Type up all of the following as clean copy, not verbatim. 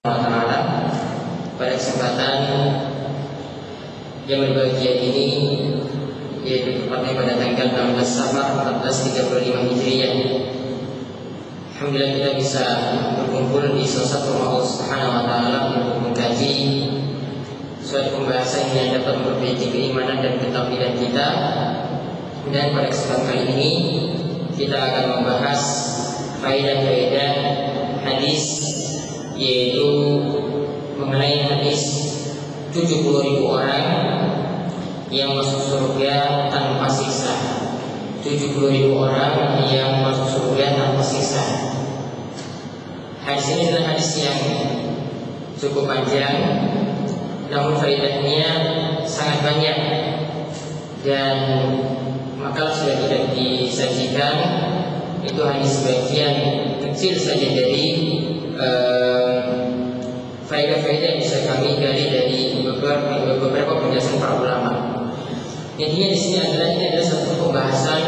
Ta'ala. Pada kesempatan yang berbahagia ini, yaitu tepatnya pada tanggal 16 Safar 1435 Hijriah, alhamdulillah kita bisa berkumpul di salah satu rumah Allah Subhanahu wa Ta'ala untuk mengkaji suatu pembahasan yang dapat memperbaiki keimanan dan ketauhidan kita. Dan pada kesempatan kali ini kita akan membahas faedah-faedah hadis, yaitu mengenai hadis 70.000 orang yang masuk surga tanpa siksa. 70.000 orang yang masuk surga tanpa siksa. Hadis ini adalah hadis yang cukup panjang, namun faedahnya sangat banyak, dan maka sudah tidak disajikan. Itu hanya sebagian kecil saja dari faedah-faedah yang bisa kami gali dari beberapa penjelasan para ulama. Intinya di sini ini adalah satu pembahasan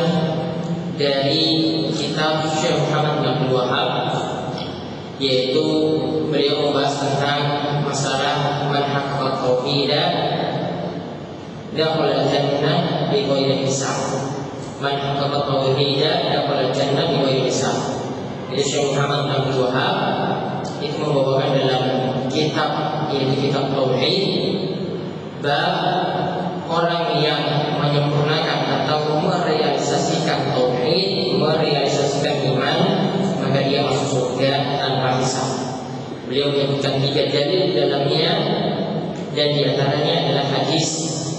dari kitab Syekh Muhammad bin Abdul Wahab, yaitu beliau membahas tentang masalah man haqqaqa tauhida dakhala jannah bi ghairi hisab. Man haqqaqa tauhida dakhala jannah bi ghairi hisab. Jadi Syekh Muhammad bin Abdul Wahab itu membawakan dalam kitab, yaitu kitab Tauhid, bab orang yang menyempurnakan atau merealisasikan Tauhid, merealisasikan iman, maka dia masuk surga tanpa hisab. Beliau menyebutkan 3 dalil dalamnya, dan diantaranya adalah hadis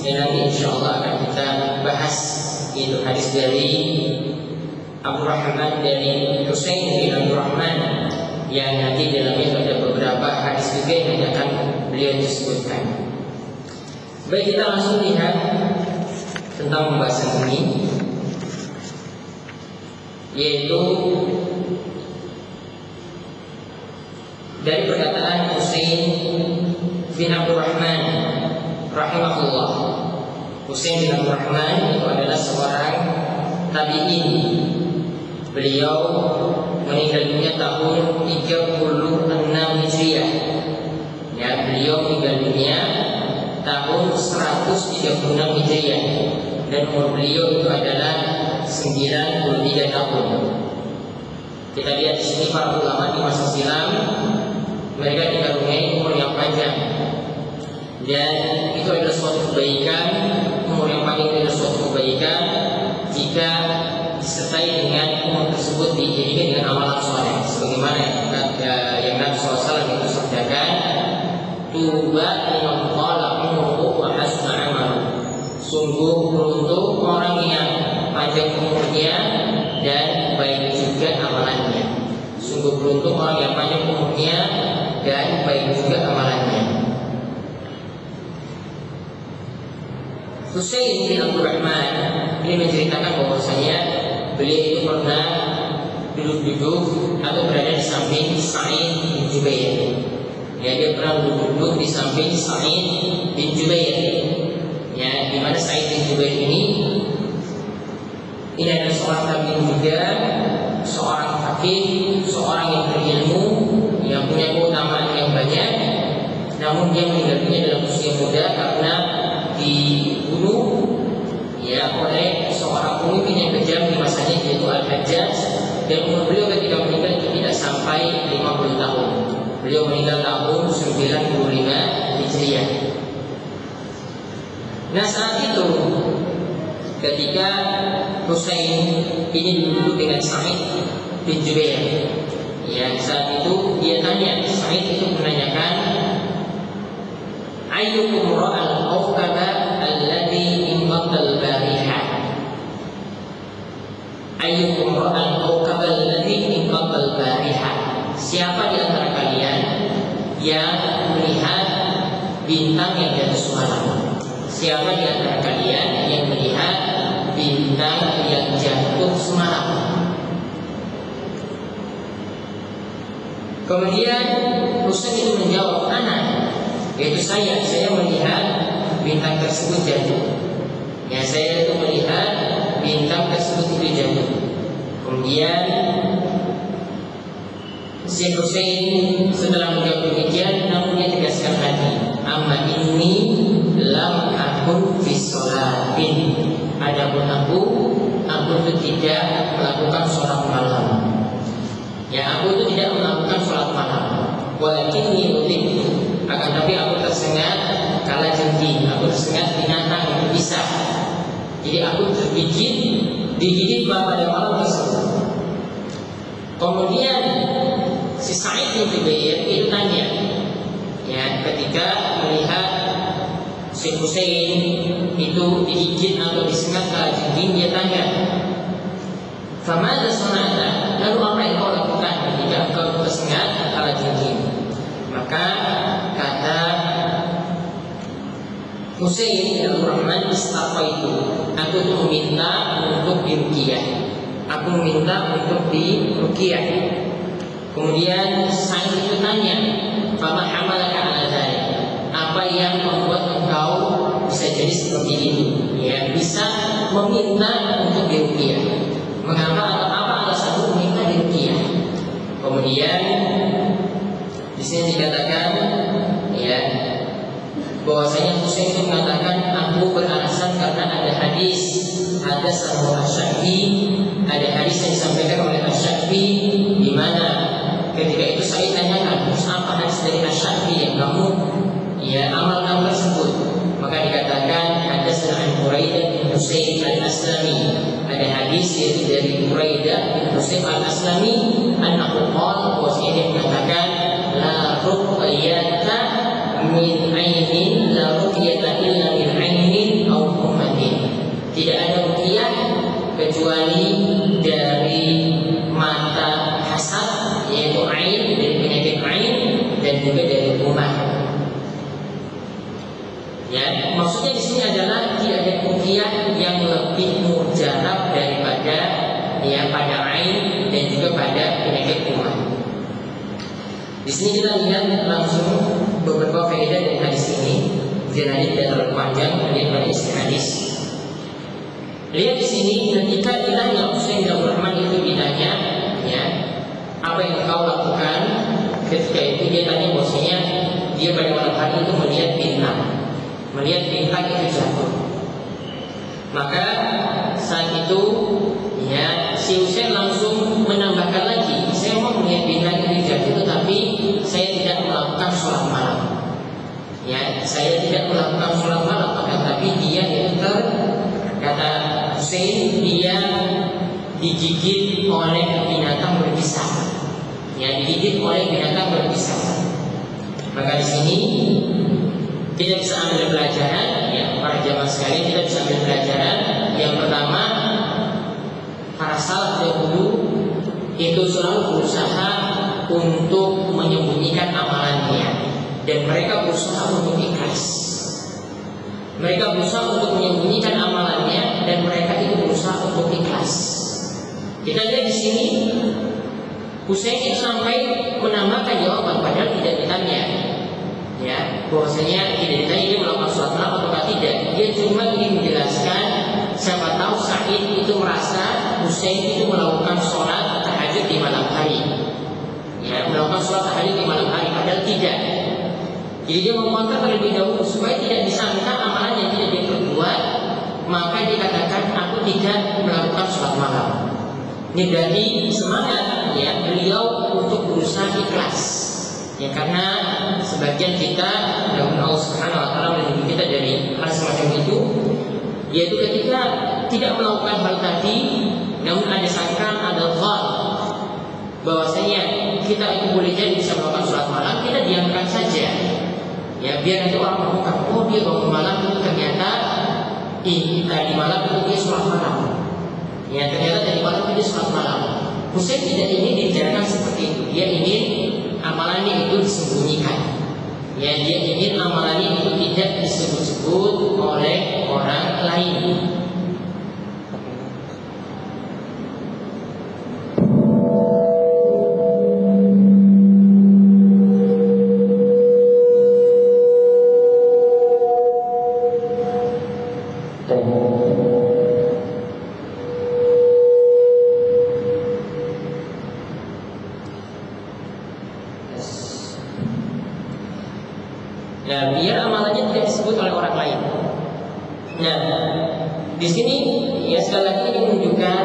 yang nanti insyaallah akan kita bahas, yaitu hadis dari Abdul Rahman dari Husain bin Abdul Rahman, yang nanti dalamnya ada beberapa hadis juga yang akan beliau disebutkan. Baik, kita langsung lihat tentang pembahasan ini, yaitu dari perkataan Husain bin Abdul Rahman rahimahullah. Husain bin Abdul Rahman itu adalah seorang tabi'in. Beliau meninggal dunia tahun 36 Hijriah. Ya, beliau meninggal dunia tahun 136 Hijriah, dan umur beliau itu adalah 93 tahun. Kita lihat di sini para ulama di masa silam, mereka dikaruniai umur yang panjang, dan itu adalah suatu kebaikan. Umur yang panjang itu adalah suatu kebaikan jika disertai dengan umur tersebut diiringi dengan amalan soleh, sebagaimana yang Nabi SAW itu sabdakan, tuba liman qala umruhu wa hasuna amalu. Sungguh beruntung orang yang panjang umurnya dan baik juga amalannya. Sungguh beruntung orang yang panjang umurnya dan baik juga amalannya. Husain bin Abdul Rahman ini menceritakan bahwasanya beliau itu pernah duduk-duduk atau berada di samping Sa'id bin Jubair. Ya, dia pernah duduk-duduk di samping Sa'id bin Jubair. Ya, di mana Sa'id bin Jubair ini adalah seorang tabi'in juga, seorang fakih, seorang yang berilmu, yang punya keutamaan yang banyak. Namun dia meninggal dunia dalam usia muda karena dibunuh oleh seorang pemimpin yang kejam di masanya, yaitu Al-Hajjaj. Dan umur beliau ketika meninggal itu tidak sampai 50 tahun. Beliau meninggal tahun 95 Hijriah. Nah, saat itu ketika Husain ini duduk dengan Sa'id bin Jubair, ya, saat itu dia tanya, Sa'id itu menanyakan, ayyukum ra'al awqaba alladhi inqatal bariha. Ayyukum ra'al awqaba alladhi inqatal bariha. Siapa di antara kalian yang melihat bintang yang jatuh semalam? Siapa di antara kalian yang melihat bintang yang jatuh semalam? Kemudian Husain itu menjawab, anak, yaitu saya melihat bintang tersebut jatuh. Ya, saya itu melihat bintang tersebut itu jatuh. Kemudian Syekh Husain setelah menjawab demikian, aku itu tidak melakukan sholat malam. Ya, aku itu tidak melakukan sholat malam. Walakinni utitu, akan tapi aku tersengat kala jengking, aku tersengat binatang yang berbisa. Jadi aku digigit pada malam tersebut. Kemudian si Sa'id bin Jubair itu tanya, ya, ketika melihat si Husain itu digigit atau disengat kala jengking, dia tanya, "Famadza sana'ta?" Lalu apa yang kau lakukan ketika engkau tersengat kala jengking? Maka kata Husain bin Abdurrahman, "Istaqaitu." Aku itu meminta untuk diruqyah. Aku meminta untuk diruqyah. Kemudian Sa'id itu tanya, "Fama hamalaka ala dzalik?" Apa yang membuat engkau bisa jadi seperti ini? Ya, bisa meminta untuk diruqyah. Mengapa atau apa alasanmu meminta diruqyah? Kemudian di sini dikatakan, ya, bahwasanya Husain itu mengatakan, aku beralasan karena ada hadis sama Asy-Syafi'i, ada hadis yang disampaikan oleh Asy-Syafi'i di mana ketika itu saya tanyakan, apa hadis dari Asy-Syafi'i yang kamu amalkan tersebut? Maka dikatakan ada An Buraidah bin Husain al-Aslami, ada hadis yaitu dari Buraidah bin Husain al-Aslami, annahu qala, bahwasanya dia mengatakan, la ruqyata min ainin, la ruqyata illa min ainin aw ummatin. Tidak ada ruqyah kecuali dari mata hasad, yaitu ain, dari penyakit ain, dan juga dari ummah. Ya, maksudnya di sini adalah tidak ada ruqyah yang lebih mujarab daripada pada ain dan juga pada penyakit ummah. Di sini kita lihat langsung beberapa faedah dari hadis ini. Kemudian hadis tidak terlalu panjang, kemudian pada isi hadis. Lihat di sini ketika ditanya Husain bin Abdurrahman itu ditanya, ya, apa yang kau lakukan ketika itu? Dia tanya bahwasanya dia pada malam hari itu melihat bintang itu jatuh. Maka saat itu, ya, si Husain langsung menambahkan lagi, saya mau melihat bintang itu jatuh, tetapi saya tidak melakukan sholat malam. Ya, saya tidak melakukan sholat malam, tapi dia itu kata Husain, dia digigit oleh binatang berbisa. Ya, digigit oleh binatang berbisa. Maka di sini kita bisa ambil pelajaran, ya, para jamaah sekalian, kita bisa ambil pelajaran. Yang pertama, para salaf dahulu itu selalu berusaha untuk menyembunyikan amalannya, dan mereka berusaha untuk ikhlas. Mereka berusaha untuk menyembunyikan amalannya, dan mereka itu berusaha untuk ikhlas. Kita lihat di sini, Husain itu sampai menambahkan jawaban padahal tidak ditanya, ya, bahwasanya tidak ditanya dia melakukan sholat malam atau tidak. Dia cuma ingin menjelaskan, siapa tahu Sa'id itu merasa Husain itu melakukan sholat tahajud di malam hari, ya, melakukan sholat tahajud di malam hari, padahal tidak. Jadi dia memuatkan terlebih dahulu supaya tidak disangka amalan yang tidak dia perbuat, maka dikatakan aku tidak melakukan sholat malam. Ini berarti semangat, ya, beliau untuk berusaha ikhlas. Ya, karena sebagian kita, namun Allah Subhanahu wa taala melindungi kita dari hal semacam itu, yaitu ketika tidak melakukan hal tadi, namun ada sangkaan, ada dhann bahwasanya kita itu boleh jadi bisa melakukan sholat malam, kita diamkan saja. Ya, biar nanti orang mengungkap, oh dia bangun malam itu ternyata tadi malam itu dia sholat malam. Ya, ternyata tadi malam itu dia sholat malam. Husain tidak ingin dibicarakan seperti itu. Dia ingin amalannya itu disembunyikan. Ya, dia ingin amalannya itu tidak disebut-sebut oleh orang lain. Nah, biar amalannya tidak disebut oleh orang lain. Nah, Di sini ya sekali lagi ini menunjukkan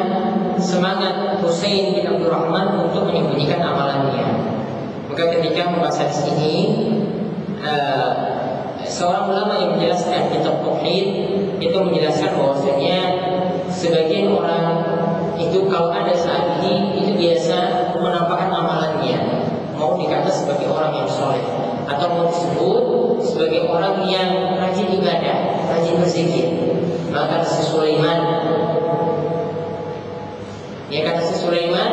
semangat Husain bin Abdurrahman untuk menyembunyikan amalannya. Maka ketika membahas hadis ini, seorang ulama yang menjelaskan kitab Tauhid itu menjelaskan bahwasanya sebagian orang itu kalau ada saat ini itu biasa menampakkan amalannya, mau dikata sebagai orang yang soleh atau mau disebut sebagai orang yang rajin ibadah, rajin berzikir. Maka kata si Sulaiman, ya kata si Sulaiman,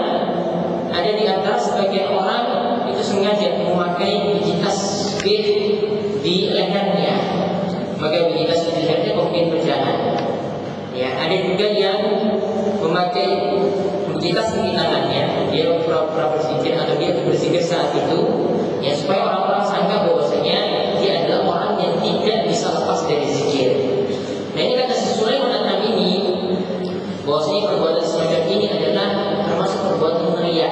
ada di antara sebagian orang itu sengaja memakai biji tasbih di lehernya, maka biji tasbih di lehernya kemudian berjalan. Ya, ada juga yang memakai biji tasbih di tangannya, dia pura-pura berzikir atau dia berzikir saat itu, ya supaya orang-orang sangka bahwasanya dia adalah orang yang tidak bisa lepas dari zikir. Nah ini kata si Sulaiman ini bahwasanya perbuatan semacam ini adalah termasuk perbuatan riya.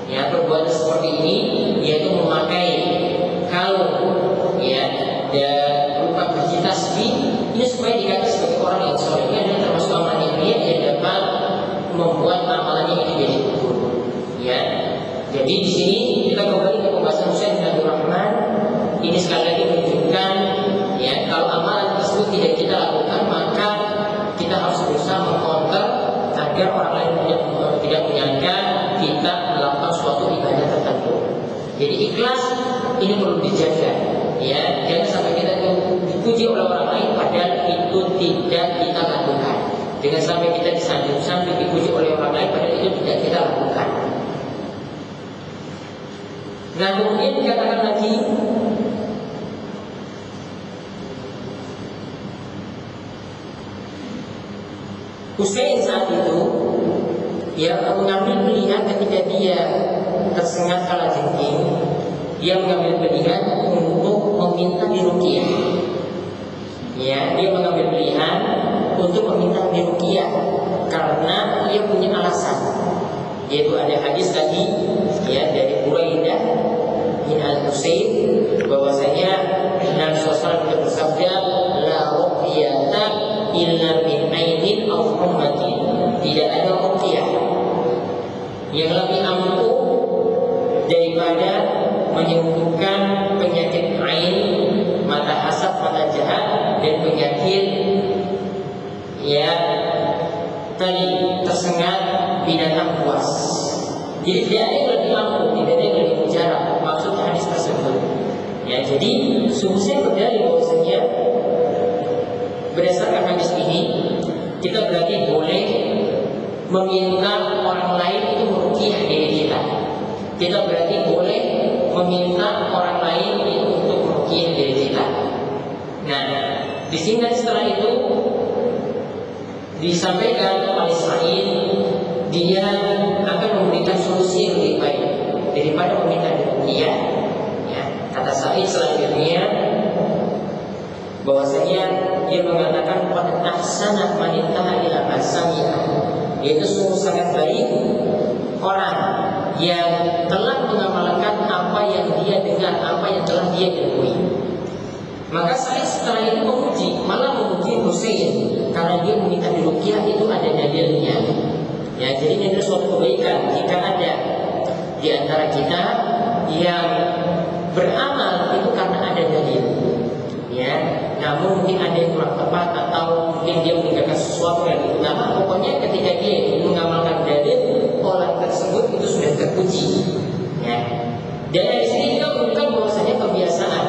Ya, perbuatan seperti ini yaitu memakai kalung ya dan berupa biji tasbih ini supaya dikatakan sebagai orang yang soleh. Ini adalah termasuk amalan riya yang dapat membuat amalannya itu jadi kubur. Ya, jadi di sini kita kembali ke pembahasan Husain bin Abdurrahman. Ini sekali lagi menunjukkan ya kalau amalan tersebut tidak kita lakukan maka kita harus berusaha mengcounter agar orang lain tidak menyangka kita melakukan suatu ibadah tertentu. Jadi ikhlas ini perlu dijaga, ya jangan sampai kita dipuji oleh orang lain padahal itu tidak kita lakukan. Jangan sampai kita disanjung-sanjung dipuji oleh orang lain padahal itu tidak kita lakukan. Nah kemudian dikatakan lagi, Husain saat itu dia mengambil pilihan ketika dia tersengat kalajengking, dia mengambil pilihan untuk meminta diruqyah. Ya, dia mengambil pilihan untuk meminta diruqyah karena dia punya alasan. Yaitu ada hadis tadi ya dari Buraidah bin Al-Husain bahwasanya Nabi SAW bersabda la ruqyata illa min ainin aw hummatin. Tidak ada ruqyah yang lebih ampuh daripada menyembuhkan penyakit ain, mata hasad, mata jahat dan penyakit ya tadi tersengat binatang buas. Jadi tidak ada yang lebih ampuh, tidak ada yang lebih mujarab. Maksud hadis tersebut. Ya, jadi sungguh saya berdalil bahwasanya berdasarkan hadis ini kita berarti boleh meminta orang lain itu meruqyah diri kita. Kita berarti boleh meminta orang lain itu untuk meruqyah diri kita. Nah, di sini setelah itu disampaikan oleh Sa'id dia akan memberikan solusi yang lebih baik daripada meminta diruqyah. Ya, kata Sa'id selanjutnya bahwasanya dia mengatakan qad ahsana man intaha ila ma sami'a, yaitu sungguh sangat baik orang yang telah mengamalkan apa yang dia dengar, apa yang telah dia ilmui. Maka Sa'id setelah itu memuji, malah memuji Husain karena dia meminta diruqyah itu ada dalilnya. Ya, jadi ini adalah suatu kebaikan jika ada di antara kita yang beramal itu karena ada dalil. Ya, namun mungkin ada yang kurang tepat atau mungkin dia meninggalkan sesuatu yang utama. Pokoknya ketika dia mengamalkan dalil, orang tersebut itu sudah terpuji. Ya, dan dari sini kita menunjukkan bahwasanya kebiasaan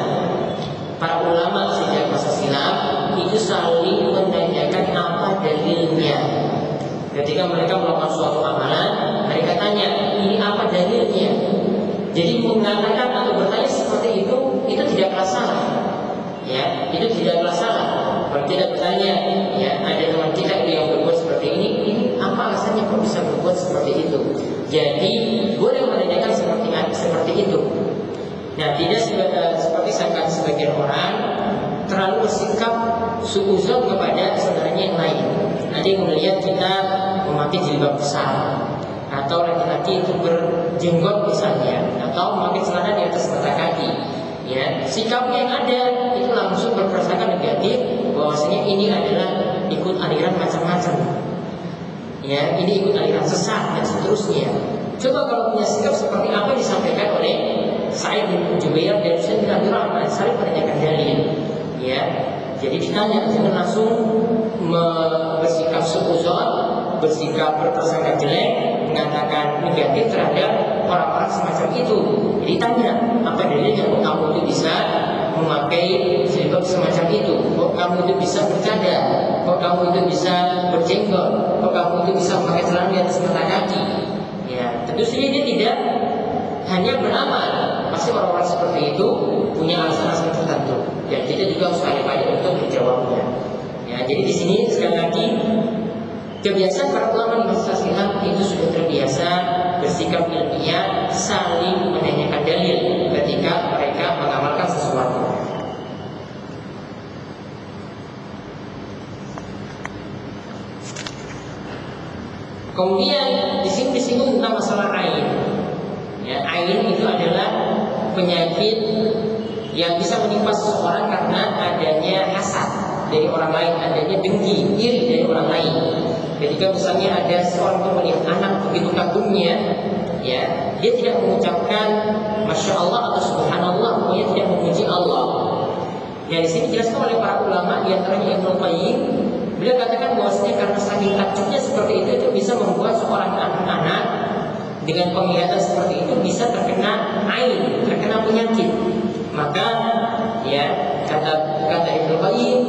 para ulama sejak masa silam itu saling menanyakan apa dalilnya. Ketika mereka melakukan suatu amalan, mereka tanya, ini apa dalilnya? Jadi mengatakan atau bertanya seperti itu tidaklah salah. Ya, itu tidaklah salah. Kalau tidak bertanya, ya ada teman kita yang berbuat seperti ini apa alasannya kok bisa berbuat seperti itu? Jadi boleh menanyakan seperti itu. Nah, tidak seperti sangkaan sebagian orang terlalu bersikap suuzon kepada saudaranya yang lain. Ada yang melihat kita memakai jilbab besar, atau laki-laki itu berjenggot misalnya, atau memakai celana di atas mata kaki. Ya, sikapnya yang ada itu langsung berprasangka negatif bahwasanya ini adalah ikut aliran macam-macam. Ya, ini ikut aliran sesat dan seterusnya. Coba kalau punya sikap seperti apa yang disampaikan oleh Sa'id bin Jubair dan Sa'id bin Abdurrahman, saling menanyakan dalil. Ya, jadi ditanya, jangan langsung bersikap suudzon, bersikap berprasangka jelek, mengatakan negatif terhadap orang-orang semacam itu. Jadi tanya, apa dalilnya kok kamu itu bisa memakai jilbab semacam itu? Kok kamu itu bisa bercanda? Kok kamu itu bisa berjenggot? Kok kamu itu bisa memakai celana di atas mata kaki? Ya, tentu saja dia tidak hanya beramal. Pasti orang-orang seperti itu punya alasan-alasan tertentu, dan kita juga harus pandai-pandai untuk menjawabnya. Ya, jadi di sini sekali lagi kebiasaan para ulama di masa silam itu sudah terbiasa bersikap ilmiah, saling menanyakan dalil ketika mereka mengamalkan sesuatu. Kemudian di sini disinggung tentang masalah ain. Ya, ain itu adalah penyakit yang bisa menimpa seseorang karena adanya hasad dari orang lain, adanya dengki, iri dari orang lain. Ketika misalnya ada seorang yang melihat anak begitu kagumnya, ya, dia tidak mengucapkan Masya Allah atau Subhanallah, pokoknya tidak memuji Allah. Ya, di sini dijelaskan oleh para ulama, di antaranya Ibnu Qayyim, beliau katakan bahwasanya karena saking takjubnya seperti itu bisa membuat seorang anak-anak dengan penglihatan seperti itu bisa terkena ain, terkena penyakit. Maka ya kata Ibnu Qayyim,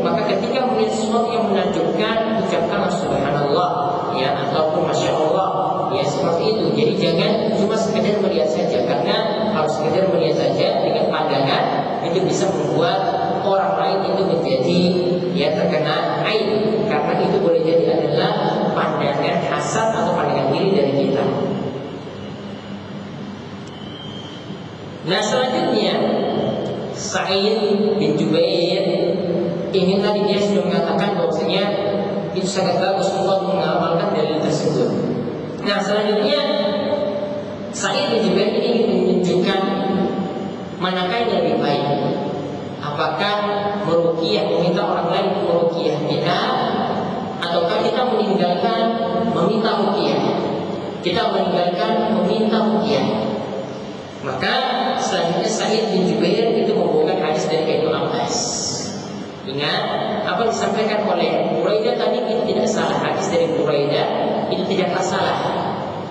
maka ketika melihat sesuatu yang menakjubkan, ucapkanlah Subhanallah, ya, ataupun Masya Allah, ya, seperti itu. Jadi jangan cuma sekedar melihat saja, karena kalau sekedar melihat saja dengan pandangan itu bisa membuat orang lain itu menjadi ya terkena ain, karena itu boleh jadi adalah pandangan hasad atau pandangan diri dari kita. Nah, selanjutnya Sa'id bin Jubair ini tadi dia sudah mengatakan bahwasanya itu sangat bagus untuk mengamalkan dalil tersebut. Nah, selanjutnya Sa'id bin Jubair ini ingin menunjukkan manakah yang lebih baik. Apakah meruqyah, meminta orang lain meruqyah kita, ataukah kita meninggalkan meminta ruqyah? Kita meninggalkan meminta ruqyah. Maka selanjutnya Sa'id bin Jubair itu membawakan hadis dari Ibnu Abbas. Ingat apa disampaikan oleh Buraidah tadi itu tidak salah. Hadis dari Buraidah itu tidaklah salah.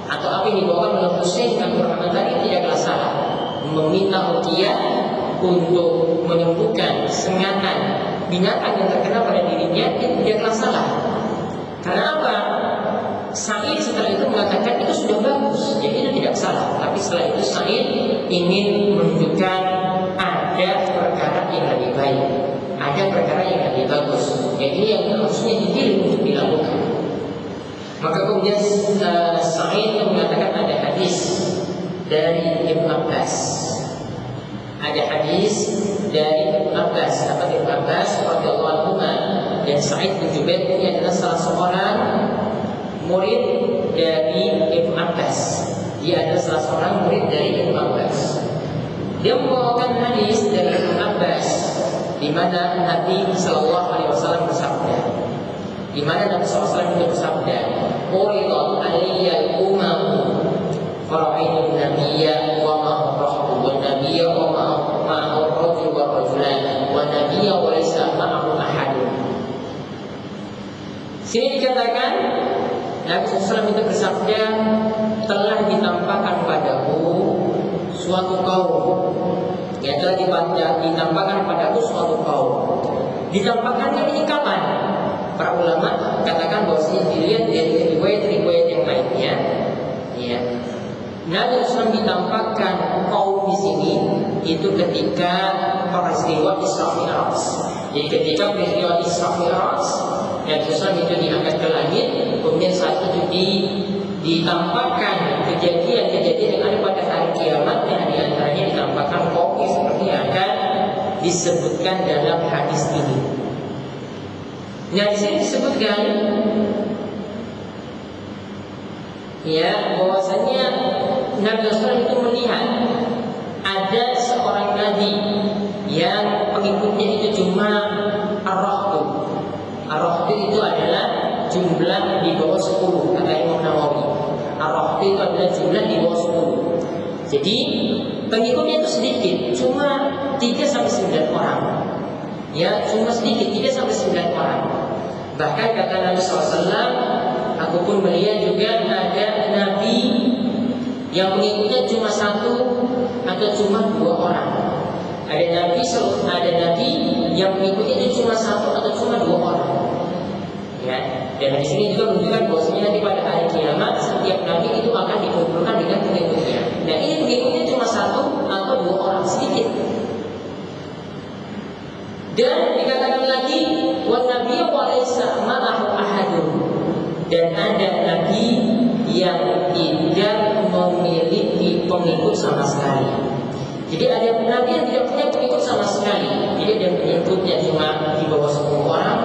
Atau apa yang dibawakan oleh Husain bin Abdurrahman tadi tidaklah salah. Meminta ruqyah untuk menyembuhkan sengatan binatang yang terkena pada dirinya itu tidaklah salah. Karena apa? Sa'id setelah itu mengatakan itu sudah bagus, jadi itu tidak salah. Tapi setelah itu Sa'id ingin menunjukkan ada perkara yang lebih baik, ada perkara yang lebih bagus, yang ini yang harusnya dipilih untuk dilakukan. Maka kemudian Sa'id mengatakan ada hadis dari Ibnu Abbas. Ada hadis dari Ibnu Abbas, kata Ibnu Abbas radhiyallahu anhu, dan Sa'id bin Jubair ini adalah salah seorang murid dari Ibnu Abbas. Dia adalah salah seorang murid dari Ibnu Abbas. Dia membawakan hadis dari Ibnu Abbas di mana Nabi Sallallahu Alaihi Wasallam bersabda, di mana Nabi Sallallahu Alaihi Wasallam bersabda, "Uridat aliyal umam, fara'aitu nabiyya wa ma'ahu wa nabiyya wa ma'ahu rajul wa rajulan wa nabiyya wa laysa ma'ahu ahadun." Sini dikatakan Nabi SAW itu bersabda, telah ditampakkan padaku suatu kaum. Ya, telah ditampakkan padaku suatu kaum. Ditampakkannya ini kapan? Para ulama katakan bahwa dilihat dari riwayat-riwayat yang lainnya. Ya, Nabi SAW ditampakkan kaum di sini itu ketika peristiwa Isra Mi'raj. Jadi ketika peristiwa Isra Mi'raj, Nabi SAW itu diangkat ke langit, kemudian saat itu ditampakkan kejadian-kejadian yang ada pada hari kiamat, yang diantaranya ditampakkan kaum seperti yang akan disebutkan dalam hadis ini. Nah, di sini disebutkan ya bahwasanya Nabi SAW itu melihat ada seorang nabi yang pengikutnya itu cuma Ar-Rahtu. Ar-Rahtu jumlah di bawah 10 kata Imam Nawawi. Ar-Rahti itu adalah jumlah di bawah 10. Jadi pengikutnya itu sedikit, cuma 3-9 orang. Ya, cuma sedikit, 3-9 orang. Bahkan kata Nabi SAW, aku pun melihat juga ada Nabi yang pengikutnya cuma 1 atau cuma 2 orang. Ada Nabi yang pengikutnya itu cuma 1 atau cuma 2 orang. Ya, dan di sini juga menunjukkan bahwasanya nanti pada hari kiamat setiap nabi itu akan dikumpulkan dengan pengikutnya. Nah, ini pengikutnya cuma 1 atau 2 orang, sedikit. Dan dikatakan lagi, wan nabiyyu walaysa ma'ahu ahadun. Dan ada nabi yang tidak memiliki pengikut sama sekali. Jadi ada nabi yang tidak punya pengikut sama sekali. Jadi ada pengikutnya cuma di bawah 10 orang,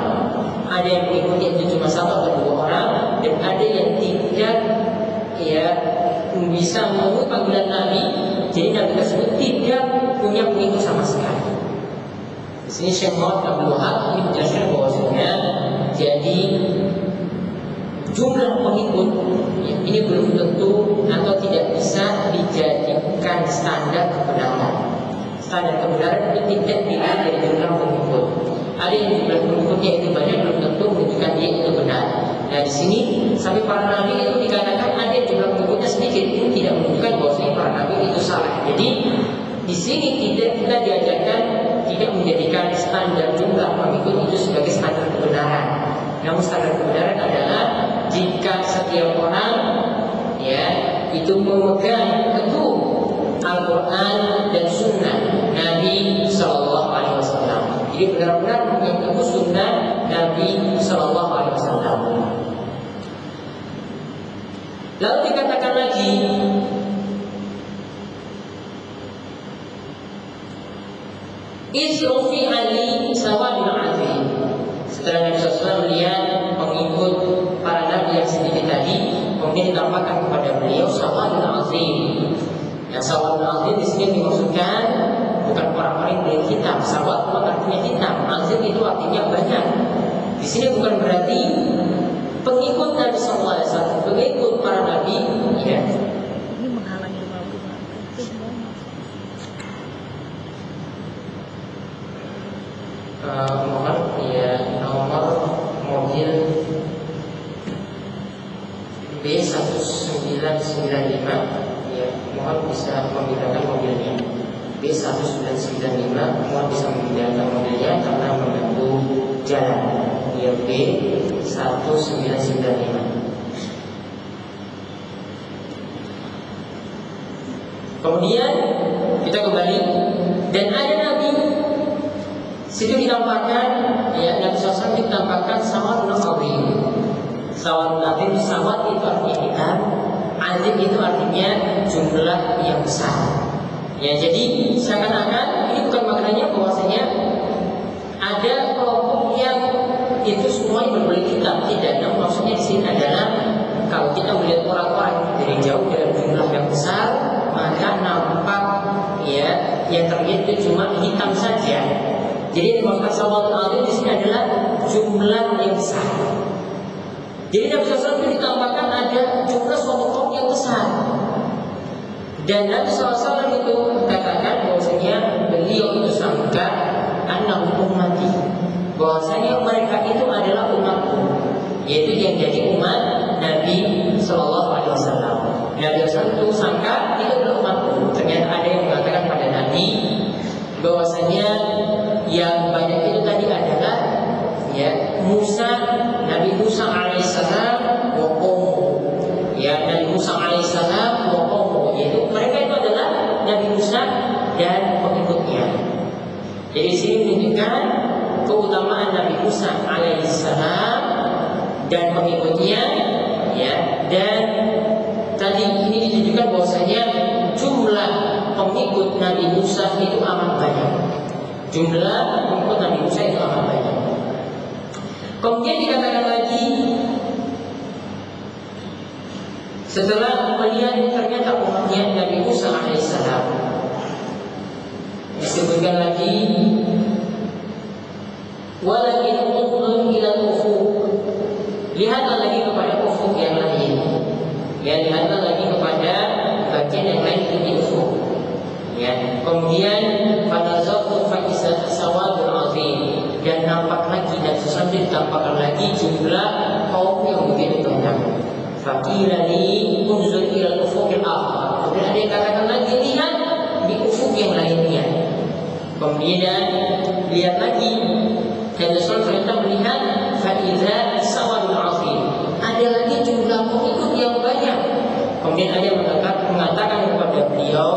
ada yang pengikutnya itu cuma 1 atau 2 orang, dan ada yang tidak bisa memenuhi panggilan nabi. Jadi nabi tersebut tidak punya pengikut sama sekali. Di sini Syekh Muhammad Abdul Wahab ini menjelaskan bahwasanya jadi jumlah pengikut ini belum tentu atau tidak bisa dijadikan standar kebenaran. Standar kebenaran itu tidak dilihat dari jumlah pengikut. Ada yang jumlah pengikutnya itu banyak, belum tentu menunjukkan dia itu benar. Nah, di sini sampai para nabi itu dikatakan ada yang jumlah pengikutnya sedikit, itu tidak menunjukkan bahwasanya para nabi itu salah. Jadi di sini kita diajarkan tidak menjadikan standar jumlah pengikut itu sebagai standar kebenaran. Namun standar kebenaran adalah jika setiap orang itu memegang teguh Al-Quran dan Sunnah Nabi Sallallahu Alaihi Wasallam. Jadi benar-benar memegang teguh Sunnah Nabi Sallallahu Alaihi Wasallam. Lalu dikatakan lagi, Isrufi Ali sawadun azim. Setelah Nabi SAW melihat pengikut para nabi yang sedikit tadi, kemudian ditampakkan kepada beliau sawadun azim. Yang sawadun azim di sini dimaksudkan bukan orang-orang yang berkulit hitam. Sawad bukan artinya hitam, azim itu artinya banyak. Di sini bukan berarti pengikut Nabi SAW, pengikut para nabi, Ini menghalangi nomor mobil B1995, mohon bisa memindahkan mobilnya. B1995, mohon bisa memindahkan mobilnya karena mengganggu jalan. B1995. Kemudian kita kembali, dan ada nabi situ ditampakkan, Nabi SAW ditampakkan sawadun azim. Sawadun azim, sawad itu artinya hitam, azim itu artinya jumlah yang besar. Jadi seakan-akan ini bukan maknanya bahwasanya ada kelompok yang itu semuanya berkulit hitam, tidak. Namun maksudnya di sini adalah kalau kita melihat orang-orang dari jauh dalam jumlah yang besar, maka nampak yang terlihat itu cuma hitam saja. Jadi yang dimaksud sawadun azim di sini adalah jumlah yang besar. Jadi Nabi SAW ditampakkan ada jumlah suatu kaum yang besar. Dan Nabi SAW itu katakan bahwasanya beliau itu sangka anak ummati, bahwasanya mereka itu adalah umatku, yaitu yang jadi umat Nabi SAW. Nabi SAW itu sangka itu adalah umatku. Ternyata ada yang mengatakan pada Nabi bahwasanya yang banyak itu tadi adalah Nabi Musa alaihissalam wa qaumuhu. Nabi Musa alaihissalam wa qaumuhu, yaitu mereka itu adalah Nabi Musa dan pengikutnya. Jadi di sini menunjukkan keutamaan Nabi Musa alaihissalam dan pengikutnya, dan tadi ini ditunjukkan bahwasanya jumlah pengikut Nabi Musa itu amat banyak. Jumlah pengikut Nabi Musa itu amat banyak. Kemudian dikatakan lagi, setelah melihat ternyata umatnya Nabi Musa alaihissalam, disebutkan lagi, walakin unzur ila ufuq, lihatlah lagi kepada ufuk yang lain. Ya, lihatlah lagi kepada bagian yang lain di ufuk. Ya, kemudian pada zaktu fakisat sawadul azim, dan nampak lagi dan sesuatu ditampakkan lagi jumlah kaum yang begitu banyak. Fakira li unzur ila ufukil akhar. Kemudian ada yang katakan lagi, lihat di ufuk yang lainnya. Kemudian lihat lagi dan Rasul perintah melihat faiza sawadul azim. Ada lagi jumlah pengikut yang banyak. Kemudian ada yang mengatakan kepada beliau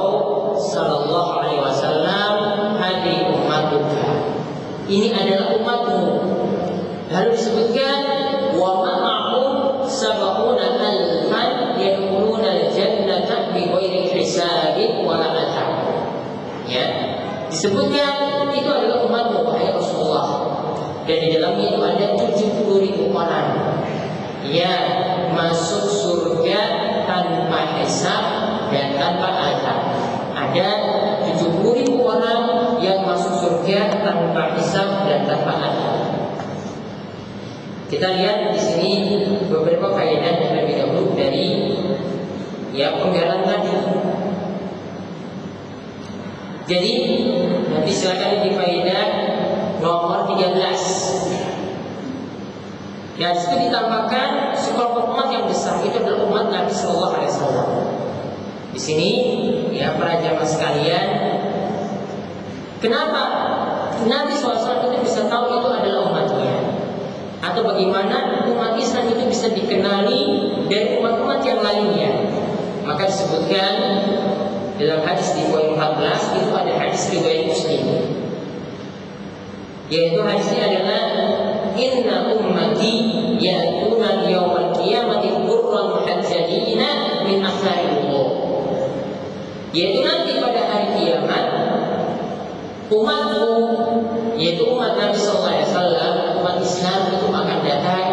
sallallahu alaihi wasallam, hadhihi ummatuka, ini adalah umatmu. Lalu disebutkan wa ma'ahum sab'una alfan yadkhuluna al-jannata bighairi hisabin wala adab. Ya, disebutkan itu adalah umatmu wahai Rasulullah. Dan di dalamnya itu ada 70.000 orang yang masuk surga tanpa hisab dan tanpa adab. Ada 70.000 orang yang masuk surga tanpa hisab dan tanpa adab. Kita lihat di sini beberapa faedah terlebih dahulu dari penggalan tadi. Jadi nanti silakan di faedah nomor 13. Ya, di situ ditambahkan sekelompok umat yang besar, itu adalah umat Nabi Sallallahu Alaihi Wasallam. Di sini para jamaah sekalian, kenapa Nabi SAW itu bisa tahu itu adalah umatnya? Atau bagaimana umat Islam itu bisa dikenali dari umat-umat yang lainnya? Maka disebutkan dalam hadis di poin 14 itu ada hadis riwayat Muslim, yaitu hadisnya adalah inna ummati ya'tuna yawmal qiyamati qurran muhajjalina min athari wudu. Yaitu nanti pada hari kiamat umatku, yaitu umat Nabi sallallahu alaihi wasallam, umat Islam itu akan datang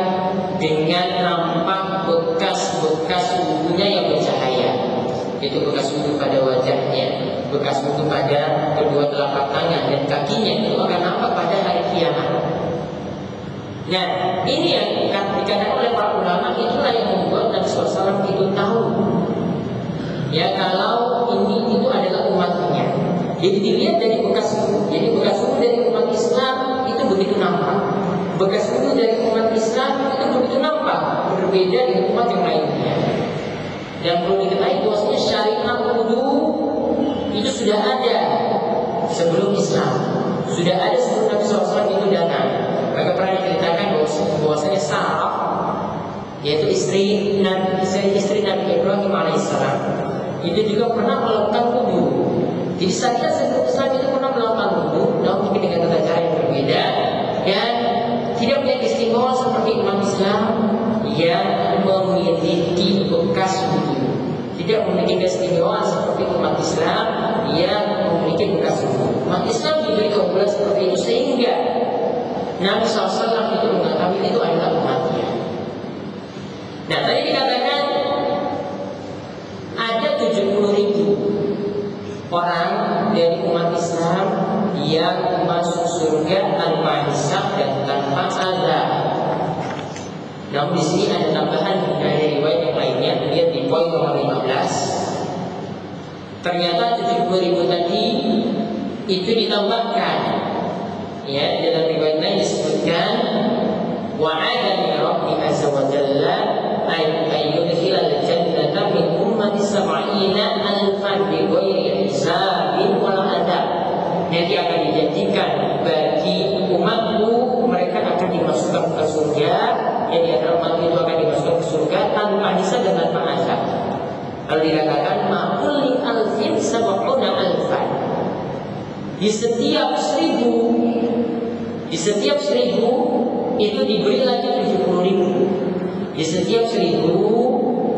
dengan nampak bekas-bekas wudunya yang bercahaya. Itu bekas wudu pada wajahnya, bekas wudu pada kedua telapak tangan dan kakinya, itu akan nampak pada hari kiamat. Nah, ini yang dikatakan oleh para ulama, itulah yang membuat Nabi SAW itu tahu kalau ini itu adalah umatnya. Jadi dilihat dari bekas wudu. Jadi bekas wudu dari umat Islam itu begitu nampak. Bekas wudu dari umat Islam itu begitu nampak, berbeda dengan umat yang lainnya. Dan perlu diketahui bahwasanya syariat wudu itu sudah ada sebelum Islam, sudah ada sebelum Nabi SAW itu datang. Maka pernah diceritakan bahwasanya Sarah, yaitu istri Nabi Ibrahim alaihissalam, itu juga pernah melakukan wudu. Jadi syariat sebelum Islam itu pernah melakukan wudu, namun mungkin dengan tata cara yang berbeda dan tidak punya istimewa seperti umat Islam yang memiliki bekas wudu. Tidak memiliki keistimewaan seperti umat Islam yang memiliki bekas wudu. Umat Islam diberi keunggulan seperti itu sehingga Nabi SAW itu mengetahui itu adalah umatnya. Nah, tadi dikatakan ada 70.000 orang dari umat Islam yang masuk surga tanpa hisab dan tanpa azab. Namun di sini ada tambahan dari riwayat yang lainnya. Lihat di poin nomor 15. Ternyata 70.000 tadi itu ditambahkan. Ya, dalam riwayat lain disebutkan wa'adani Rabbi azza wa jalla ayyudkhilal jannata min ummati sab'ina alfan bi ghairi hisabin wala adab. Nanti akan dijanjikan bagi umatku, mereka akan dimasukkan ke surga. Jadi adalah umat itu akan dimasukkan ke surga tanpa hisab dan tanpa azab. Lalu dikatakan ma'ulli alfin sab'una alfan. Di setiap 1.000 itu diberi lagi 70.000. Di setiap 1.000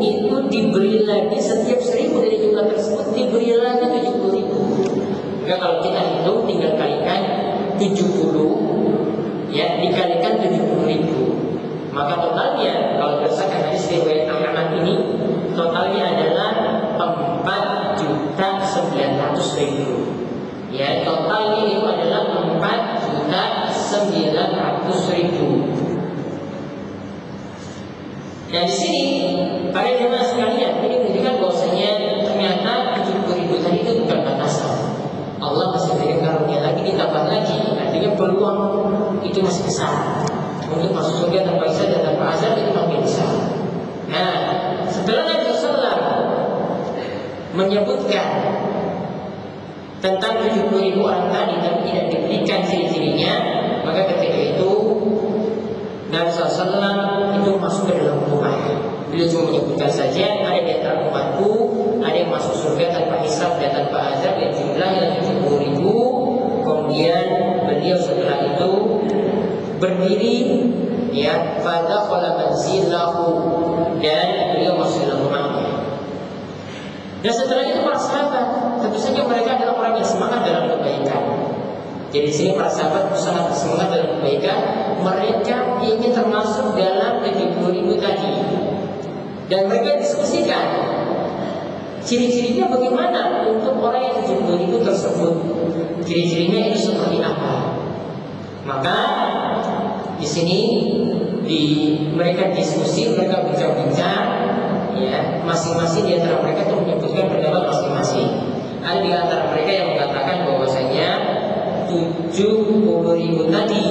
itu diberi lagi, setiap 1.000 dari jumlah tersebut diberi lagi 70.000. Maka kalau kita hitung tinggal kalikan 70 dikalikan 70.000. Maka totalnya kalau berdasarkan hadis riwayat Ahmad ini totalnya adalah 4.900.000. Totalnya itu adalah 4.900.000. Nah di sini para jemaah sekalian ini menunjukkan bahwasanya ternyata 70.000 tadi itu bukan batasan. Allah masih berikan karunia lagi, ditambah lagi, artinya peluang itu masih besar untuk masuk surga tanpa hisab dan tanpa azab, itu makin besar. Nah setelah Nabi SAW menyebutkan tentang 70.000 orang tadi tapi tidak diberikan ciri-cirinya, maka ketika itu Nabi SAW itu masuk ke dalam rumah. Beliau cuma menyebutkan saja ada di antara umatku ada yang masuk surga tanpa hisab dan tanpa azab yang jumlahnya 70.000. Kemudian beliau setelah itu berdiri, ya, pada qala manzilahu, dan beliau masuk dalam rumahnya. Dan setelah itu para sahabat tentu saja mereka adalah orang yang semangat dalam kebaikan. Jadi di sini para sahabat sangat semangat dalam kebaikan. Mereka ingin termasuk dalam 70.000 tadi. Dan mereka diskusikan ciri-cirinya bagaimana untuk orang yang 70.000 tersebut. Ciri-cirinya itu seperti apa? Maka di sini mereka diskusi, mereka bincang-bincang, ya, masing-masing di antara mereka itu menyebutkan pendapat masing-masing. Ada di antara mereka yang mengatakan bahwasanya 70.000 tadi,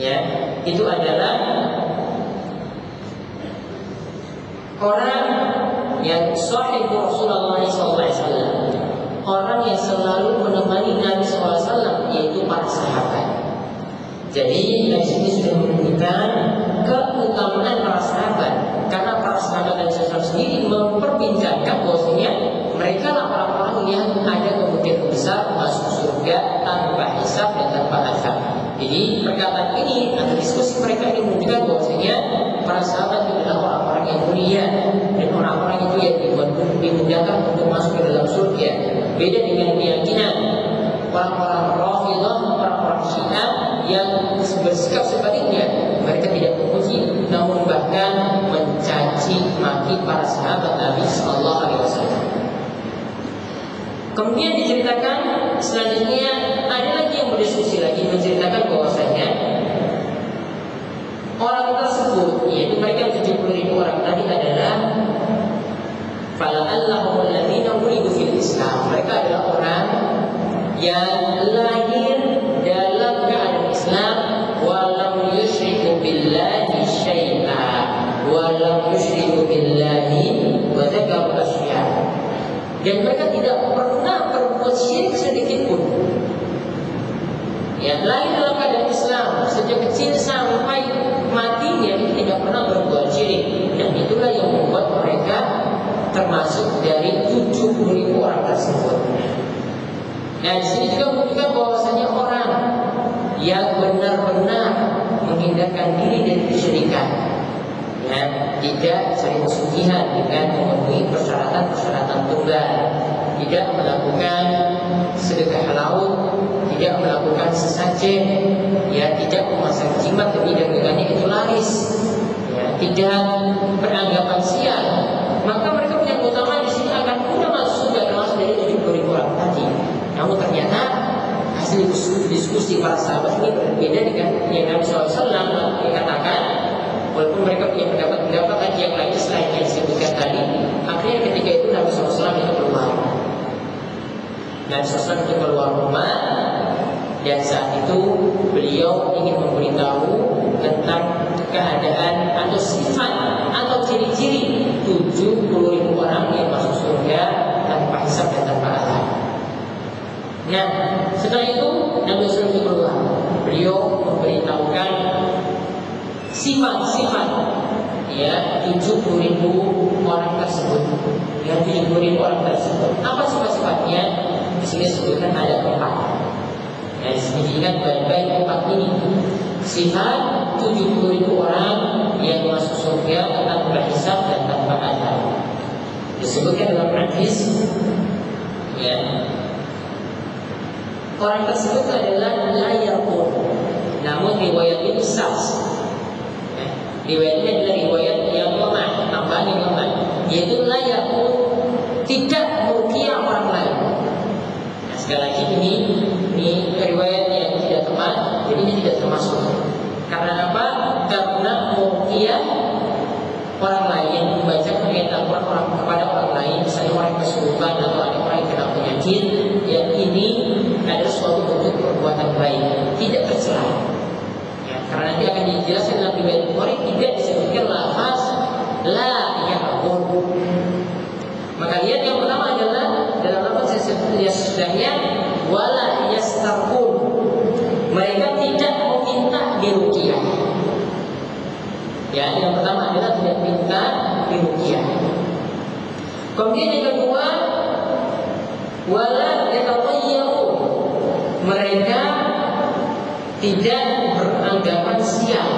ya, itu adalah orang yang sahih Rasulullah SAW, orang yang selalu menemani Nabi SAW, yaitu para sahabat. Jadi dari sini sudah menunjukkan keutamaan para sahabat, karena para sahabat dan sahabat sendiri memperbincangkan bahwasanya mereka lah orang-orang yang ada kemungkinan besar masuk surga tanpa hisab dan tanpa azab. Jadi perkataan ini atau diskusi mereka ini menunjukkan bahwasanya para sahabat itu adalah orang-orang yang mulia dan orang-orang itu yang dimudahkan untuk masuk ke dalam surga. Beda dengan keyakinan orang-orang Rafidhah, orang-orang Syiah yang bersikap sebaliknya. Mereka tidak memuji, namun bahkan mencaci maki para sahabat Nabi Sallallahu Alaihi Wasallam. Kemudian diceritakan selanjutnya ada lagi yang berdiskusi lagi menceritakan bahwasanya orang tersebut, yaitu mereka 70.000 orang tadi adalah fala'allahum alladziina wulidu fil Islam. Mereka adalah orang yang lahir dalam keadaan Islam, walam yusyriku billahi syai'a, walam yusyriku billahi wa dzakaru asya. Dan mereka tidak pernah berbuat syirik sedikit pun. Ya, lahir dalam keadaan Islam sejak kecil sampai matinya tidak pernah berbuat syirik, dan itulah yang membuat mereka termasuk dari 70.000 orang tersebut. Nah, di sini juga menunjukkan bahwasanya orang yang benar-benar menghindarkan diri dari kesyirikan, ya, tidak sering pesugihan dengan memenuhi persyaratan-persyaratan tunggal, tidak melakukan sedekah laut, tidak melakukan sesajen, ya, tidak memasang jimat dan dagangannya itu laris, ya, tidak beranggapan sial, maka mereka punya keutamaan di sini akan mudah masuk surga termasuk dari 70.000 orang tadi. Namun ternyata hasil diskusi para sahabat ini berbeda dengan yang Nabi SAW yang katakan. Walaupun mereka punya pendapat-pendapat lagi yang lain selain yang disebutkan tadi, akhirnya ketika itu Nabi SAW itu keluar. Nabi SAW itu keluar rumah, dan saat itu beliau ingin memberitahu tentang keadaan atau sifat atau ciri-ciri 70.000 orang yang masuk surga tanpa hisab dan tanpa azab. Nah, setelah itu Nabi SAW itu keluar. Beliau memberitahukan sifat-sifat, ya, 70.000 orang tersebut. Ya, 70.000 orang tersebut. Apa sifat-sifatnya? Di sini sebutkan ada 4. Ya, disebutkan baik-baik 4 ini. Sifat 70.000 orang yang masuk surga tanpa hisab dan tanpa azab. Disebutkan dalam hadis, ya, orang tersebut adalah layakun, namun riwayat ini sahih. Riwayat ini adalah riwayat yang lemah, tambahan yang lemah, yaitu layakun, tidak meruqyah orang lain. Nah, sekali lagi ini riwayat yang tidak tepat, jadi ini tidak termasuk. Karena apa? Karena meruqyah perbuatan baik, tidak tercela. Ya, karena nanti akan dijelaskan dalam riwayat Bukhari tidak disebutkan lafaz la ya'bud. Maka lihat yang pertama adalah dalam lafaz yang sesudahnya wala yastarqun. Mereka tidak meminta diruqyah. Ya, yang pertama adalah tidak minta diruqyah. Kemudian yang kedua wala yataqayyu. Mereka tidak beranggapan sial.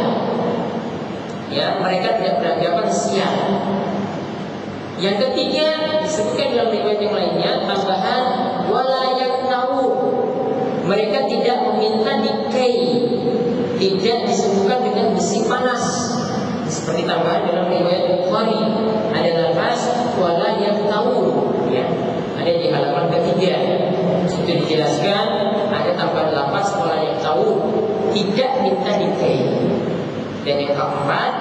Ya, mereka tidak beranggapan sial. Yang ketiga disebutkan dalam riwayat yang lainnya tambahan wala yaknahu. Mereka tidak meminta dikai, tidak disebutkan dengan besi panas. Seperti tambahan dalam riwayat Bukhari ada lafaz wala yaknahu, ya. Ada di halaman ketiga. Itu dijelaskan ada tambahan lafaz wala yaknahu, tidak minta dikai. Dan yang keempat,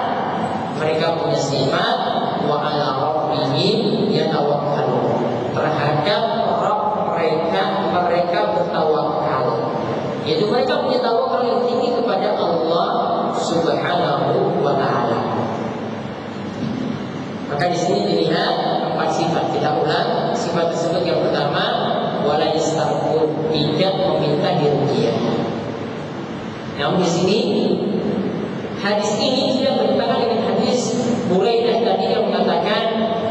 mereka punya sifat wa ala rabbihim yatawakkalun. Terhadap Rabb mereka bertawakal. Yaitu mereka punya tawakal yang tinggi kepada Allah Subhanahu wa taala. Maka di sini dilihat 4 sifat. Kita ulang sifat tersebut. Yang pertama, wala yastarqun, tidak meminta diruqyah. Namun di sini hadis ini tidak bertentangan dengan hadis Buraidah tadi yang mengatakan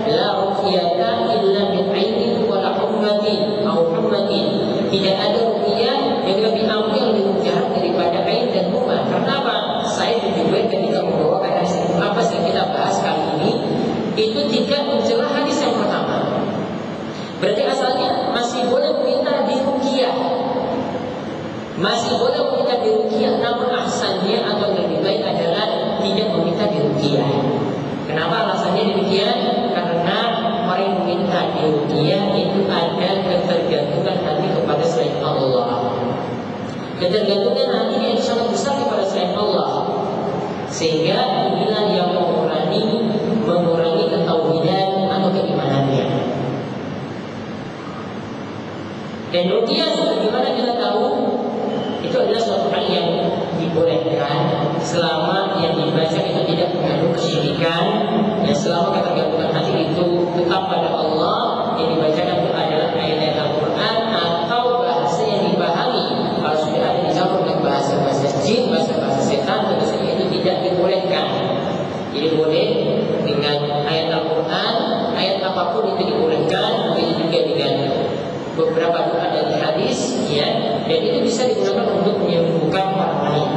la ruqyata illa min ainin wa la hummatin atau hummatin. Tidak ada ruqyah yang lebih ambil lebih mujarab daripada ain dan hummah. Kenapa? Saya juga ketika membawakan hadis apa yang kita bahas kali ini itu tidak mencela hadis yang pertama. Berarti asalnya masih boleh meminta diruqyah. Masih boleh meminta diruqyah, namun ahsannya atau lebih baik adalah tidak meminta diruqyah. Kenapa alasannya demikian? Karena orang yang meminta diruqyah itu ada ketergantungan hati kepada selain Allah. Ketergantungan hati yang sangat besar kepada selain Allah, sehingga inilah yang mengurangi ketauhidan atau keimanannya. Dan ruqyah sebagaimana kita tahu itu adalah suatu hal yang dibolehkan selama yang dibaca itu tidak mengandung kesyirikan, dan selama ketergantungan hati itu tetap pada Allah. Yang dibacakan itu adalah ayat-ayat Al-Quran atau bahasa yang dipahami. Kalau sudah ada dicampur dengan bahasa jin, bahasa setan, tentu saja itu tidak dibolehkan. Jadi boleh dengan ayat Al-Quran, ayat apapun itu dibolehkan, begitu juga dengan beberapa doa dari hadis, ya, dan itu bisa digunakan untuk menyembuhkan orang lain.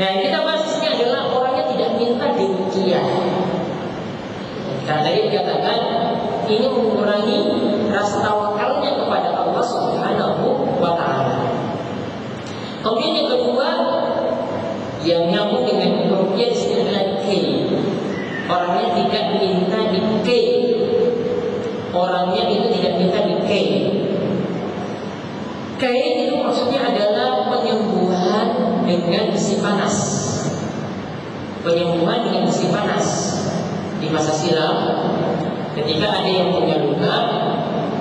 Nah, kita bahas di sini adalah orang yang tidak minta diruqyah. Karena tadi dikatakan ini mengurangi rasa tawakalnya kepada Allah Subhanahu wa taala. Kemudian yang kedua yang nyambung dengan ruqyah di sini adalah dikai. Orangnya tidak minta dikai. Orangnya itu tidak minta dikai. Kai itu maksudnya adalah penyembuhan dengan besi panas. Penyembuhan dengan besi panas. Di masa silam, ketika ada yang punya luka,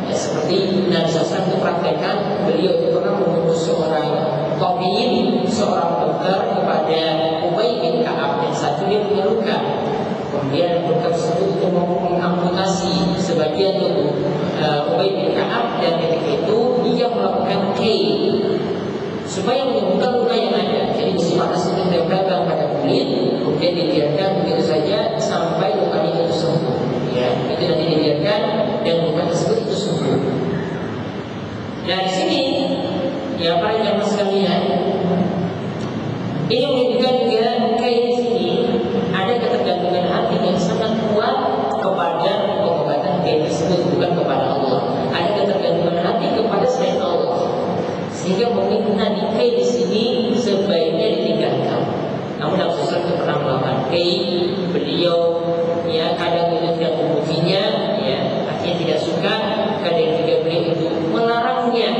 ya seperti Nabi SAW itu praktekkan, beliau itu pernah mengutus seorang tabib, seorang dokter kepada Ubay bin Ka'ab, yang satu dia punya luka. Kemudian dokter tersebut itu mau mengamputasi sebagian tubuh Ubay bin Ka'ab, dan ketika itu dia melakukan kai supaya menyembuhkan luka yang ada. Jadi besi panas itu ditempelkan pada kulit, kemudian dibiarkan begitu saja sampai lukanya itu sembuh. Ya, itu nanti dibiarkan dan luka tersebut itu sembuh. Nah, di sini ya para jamaah sekalian, ini menunjukkan juga kai di sini ada ketergantungan hati yang sangat kuat kepada pengobatan kai tersebut, bukan kepada Allah. Ada ketergantungan hati kepada selain Allah, sehingga meminta dikai di sini sebaiknya ditinggalkan. Namun Nabi SAW itu pernah melakukan kai, beliau ya kadang itu tidak memujinya, ya artinya tidak suka, kadang juga beliau itu melarangnya,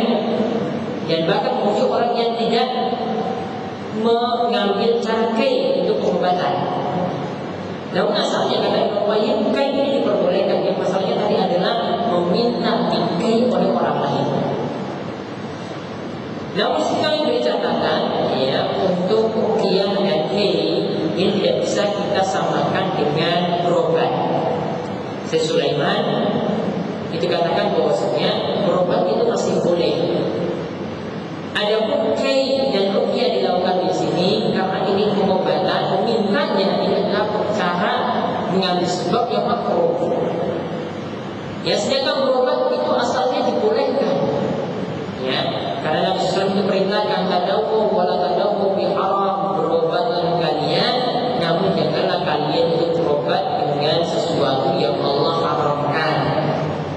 dan bahkan memuji orang yang tidak mengambil cara kai untuk pengobatan. Namun asalnya kata Imam Qayyim, kai ini diperbolehkan. Yang masalahnya tadi adalah meminta dikai oleh orang lain. Namun sekali beri catatan, ya, untuk ruqyah dan kiai ini tidak bisa kita samakan dengan berobat. Syekh Sulaiman itu katakan bahwasanya berobat itu masih boleh. Adapun kiai dan ruqyah dilakukan di sini karena ini pengobatan, memintanya adalah cara mengambil sebab yang makruh. Ya, sedangkan berobat itu asalnya dibolehkan. Ya, karena Nabi SAW itu perintahkan tadawu wala tadawu bi haram, berobatlah kalian, namun janganlah kalian itu berobat dengan sesuatu yang Allah haramkan.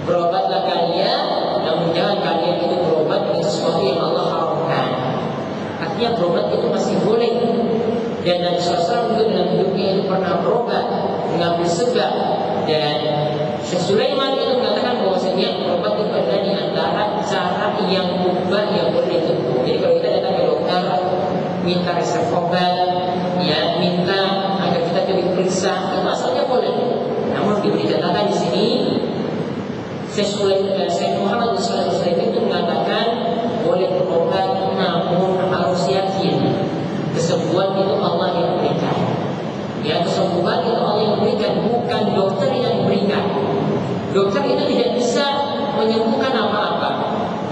Berobatlah kalian, namun jangan kalian itu berobat dengan sesuatu yang Allah haramkan. Artinya berobat itu masih boleh. Dan Nabi SAW itu dalam hidupnya itu pernah berobat, mengambil sebab. Dan Syekh Sulaiman itu mengatakan bahwasanya berobat itu adalah di antara cara yang mubah yang boleh ditempuh. Jadi kalau kita datang ke dokter, minta resep obat, ya, minta agar kita diperiksa, itu asalnya boleh. Namun diberi catatan di sini, Syekh Muhammad bin Shalih Al-Utsaimin itu mengatakan boleh berobat, namun harus yakin kesembuhan itu Allah yang berikan. Ya, kesembuhan itu Allah yang berikan, bukan dokter yang berikan. Dokter itu tidak bisa menyembuhkan apa-apa.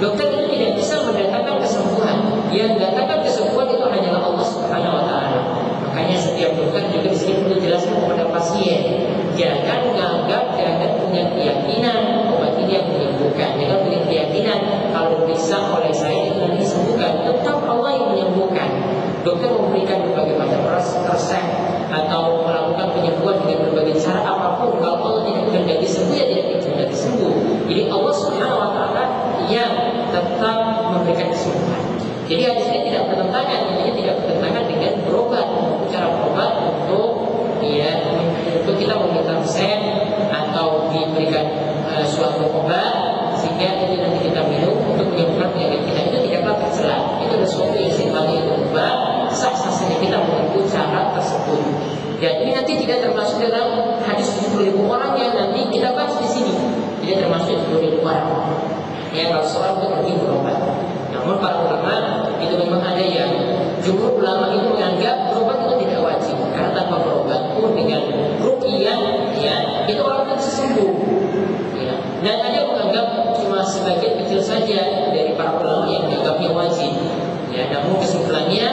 Dokter itu tidak bisa mendatangkan kesembuhan. Yang mendatangkan kesembuhan itu hanyalah Allah Subhanahu wa taala. Makanya setiap dokter juga di sini perlu jelaskan kepada pasien, jangan menganggap, jangan punya keyakinan obat ini yang menyembuhkan. Jangan punya keyakinan kalau bisa oleh saya itu nanti disembuhkan. Tetap Allah yang menyembuhkan. Dokter memberikan berbagai macam resep atau melakukan penyembuhan dengan berbagai cara apapun. Kalau Allah tidak kehendaki sembuh, ya tidak kehendaki sembuh. Jadi Allah Subhanahu wa taala yang tetap memberikan kesembuhan. Jadi hadis ini tidak bertentangan, ini tidak bertentangan dengan berobat. Cara berobat untuk, ya, untuk kita meminta resep atau diberikan suatu obat sehingga itu nanti kita minum untuk menyembuhkan penyakit kita, itu tidaklah tercela. Itu adalah sesuatu yang sifatnya itu ubah, sah-sah saja kita menempuh cara tersebut. Dan ini nanti tidak termasuk dalam hadis 70.000 orang yang nanti kita bahas di sini. Tidak termasuk 70.000 orang. Ya, kalau seorang itu pergi berobat. Namun para ulama itu memang ada yang jumhur ulama itu menganggap berobat itu tidak wajib, karena tanpa berobat pun dengan ruqyah, ya, itu orang itu bisa sembuh. Ya. Dan ada yang menganggap cuma sebagian kecil saja dari para ulama yang menganggapnya wajib. Ya, namun kesimpulannya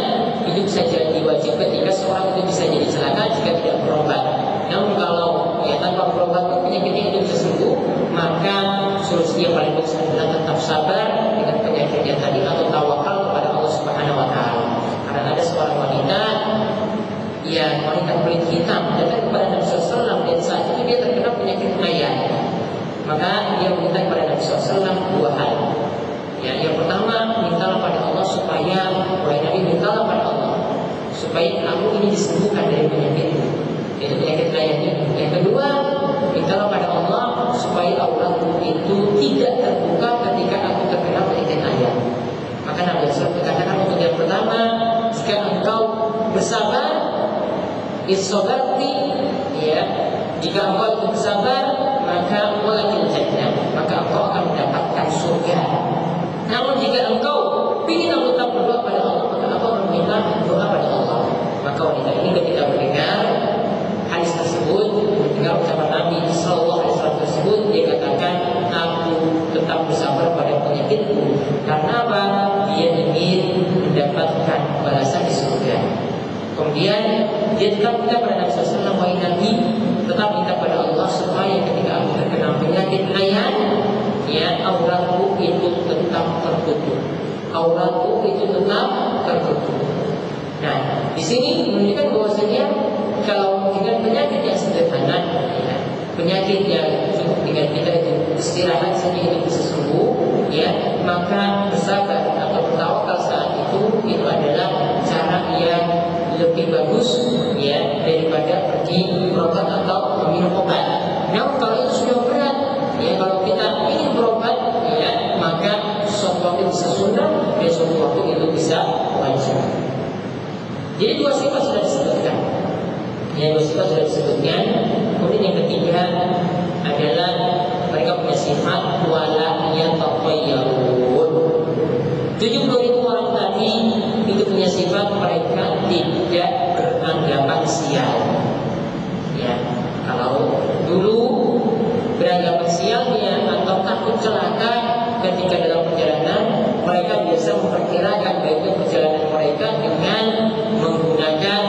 itu bisa jadi wajib ketika seorang itu bisa jadi celaka jika tidak berobat. Namun kalau, ya, tanpa berobat pun penyakitnya itu bisa sembuh, maka solusi yang paling bagus adalah tetap sabar dengan penyakitnya tadi atau tawakal kepada Allah Subhanahu wa taala. Karena ada seorang wanita, ya, wanita kulit hitam datang kepada Nabi SAW dan saat itu dia terkena penyakit ayan. Maka dia meminta kepada Nabi SAW dua hal. Ya, yang pertama, mintalah pada Allah supaya, wahai Nabi, mintalah pada Allah supaya aku ini disembuhkan dari penyakitmu, yaitu penyakit ayan ini. Yang kedua, mintalah pada Allah supaya auratku itu tidak terbuka ketika aku terkena penyakit ayan. Maka Nabi SAW berkatakan untuk yang pertama, jika engkau bersabar, isobarti, ya, jika engkau itu bersabar, maka walakil jannah, maka engkau akan mendapatkan surga. Namun jika engkau ingin tetap berdoa pada Allah, maka engkau meminta doa pada Allah. Maka wanita ini ketika mendengar hadis tersebut, mendengar ucapan Nabi Sallallahu Alaihi Wasallam tersebut, dia katakan, aku tetap bersabar pada penyakitku. Karena apa? Dia ingin mendapatkan balasan di surga. Kemudian dia tetap minta pada Nabi SAW, wahai Nabi, tetap minta pada Allah supaya ketika aku terkena penyakit ayan, ya, auratku itu tetap tertutup. Auratku itu tetap tertutup. Nah, di sini menunjukkan bahwasanya kalau dengan penyakit yang sederhana, ya, penyakit yang cukup dengan kita itu istirahat saja itu bisa sembuh, ya, maka bersabar atau bertawakal saat itu adalah cara yang lebih bagus, ya, daripada pergi berobat atau meminum obat. Namun kalau itu sudah berat, ya, kalau kita ingin berobat, ya, maka suatu waktu bisa sunnah dan suatu waktu itu bisa wajib. Jadi dua sifat sudah disebutkan. Ya, dua sifat sudah disebutkan. Kemudian yang ketiga adalah mereka punya sifat wala yatafayyarun. 70.000 orang tidak beranggapan sial. Ya, kalau dulu beranggapan sialnya atau takut celaka ketika dalam perjalanan, mereka biasa memperkirakan baiknya perjalanan mereka dengan menggunakan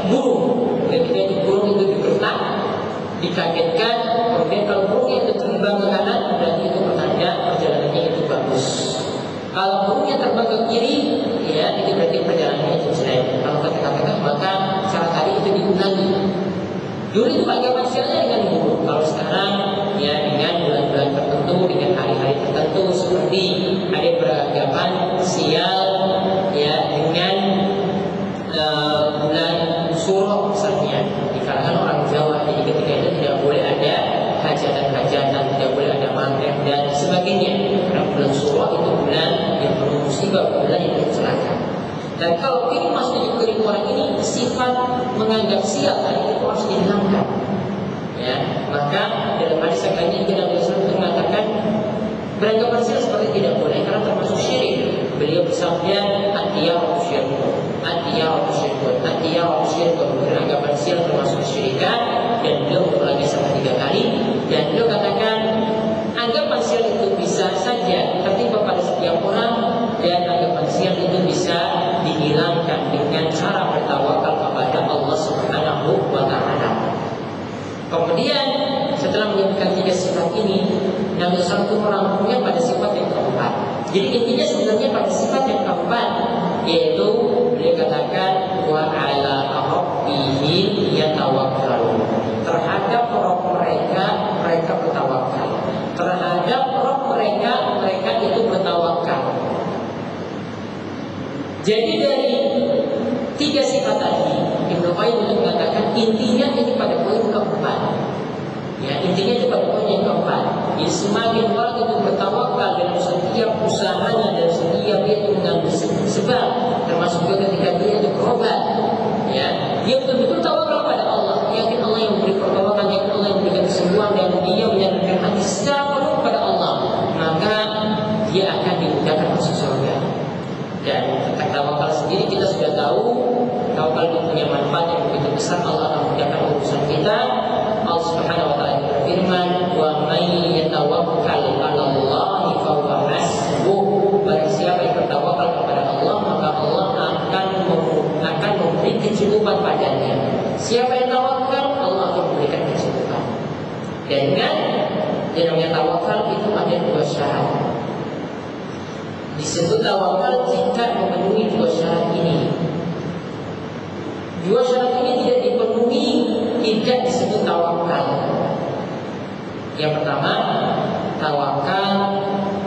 burung. Ketika itu burung itu digertak, dikagetkan, kemudian kalau burung itu terbang ke kanan, berarti itu pertanda perjalanannya itu bagus. Kalau burungnya terbang ke kiri, itu berarti perjalanannya itu jelek. Kalau ke tengah-tengah, maka cara tadi itu diulangi. Dulu itu anggapan sialnya dengan burung. Kalau sekarang dengan bulan-bulan tertentu, dengan hari-hari tertentu, seperti ada beranggapan sial dengan bulan Suro misalnya di kalangan orang Jawa. Jadi ketika itu tidak boleh ada hajatan-hajatan, tidak boleh ada manten dan sebagainya. Karena bulan Suro itu bulan yang penuh musibah, bulan yang penuh celaka. Dan kalau ini masuk ke orang ini, sifat menganggap sial itu harus dihilangkan. Maka dalam hadis yang lainnya Nabi SAW mengatakan beranggapan sial seperti tidak boleh karena termasuk syirik. Beliau bersabda, "Atiyaratu syirkun, atiyaratu syirkun, atiyaratu syirkun." Beranggapan sial termasuk syirikan, dan beliau mengulangi sampai 3 kali. Dan beliau katakan, anggapan sial itu bisa saja tertimpa pada setiap orang, dan anggapan sial itu bisa dihilangkan dengan cara bertawakal kepada Allah Subhanahu wa Ta'ala. Kemudian setelah menyebutkan 3 sifat ini, Nabi SAW merangkumnya pada sifat yang keempat. Jadi intinya sebenarnya pada sifat yang keempat, yaitu beliau katakan wa ala rabbihim yatawakkalun. Terhadap Rabb mereka bertawakal. Terhadap Rabb mereka itu bertawakal. Jadi dari 3 sifat tadi, Ibnu Qayyim itu mengatakan intinya ini pada poin keempat. Intinya itu pada poin yang keempat. Jadi semakin orang itu bertawakal dalam setiap usahanya dan setiap dia itu mengambil sebab, termasuk juga ketika dia itu berobat, dia betul-betul tawakal pada Allah, yakin Allah yang memberi pertolongan, yakin Allah yang memberikan kesembuhan, dan dia menyandarkan hati secara penuh pada Allah, maka dia akan dimudahkan masuk surga. Dan tentang tawakal sendiri kita sudah tahu, tawakal itu punya manfaat yang begitu besar. Allah akan mudahkan urusan kita. Allah Subhanahu wa Ta'ala berfirman, "Wa may yatawakkal 'ala Allahi fa huwa hasbuh." Barang siapa yang bertawakal kepada Allah, maka Allah akan memberi kecukupan padanya. Siapa yang tawakal, Allah akan memberikan kecukupan. Dan yang namanya tawakal itu ada 2 syarat. Disebut tawakal jika memenuhi 2 syarat ini. 2 syarat ini tidak dipenuhi, tidak disebut tawakal. Yang pertama, tawakal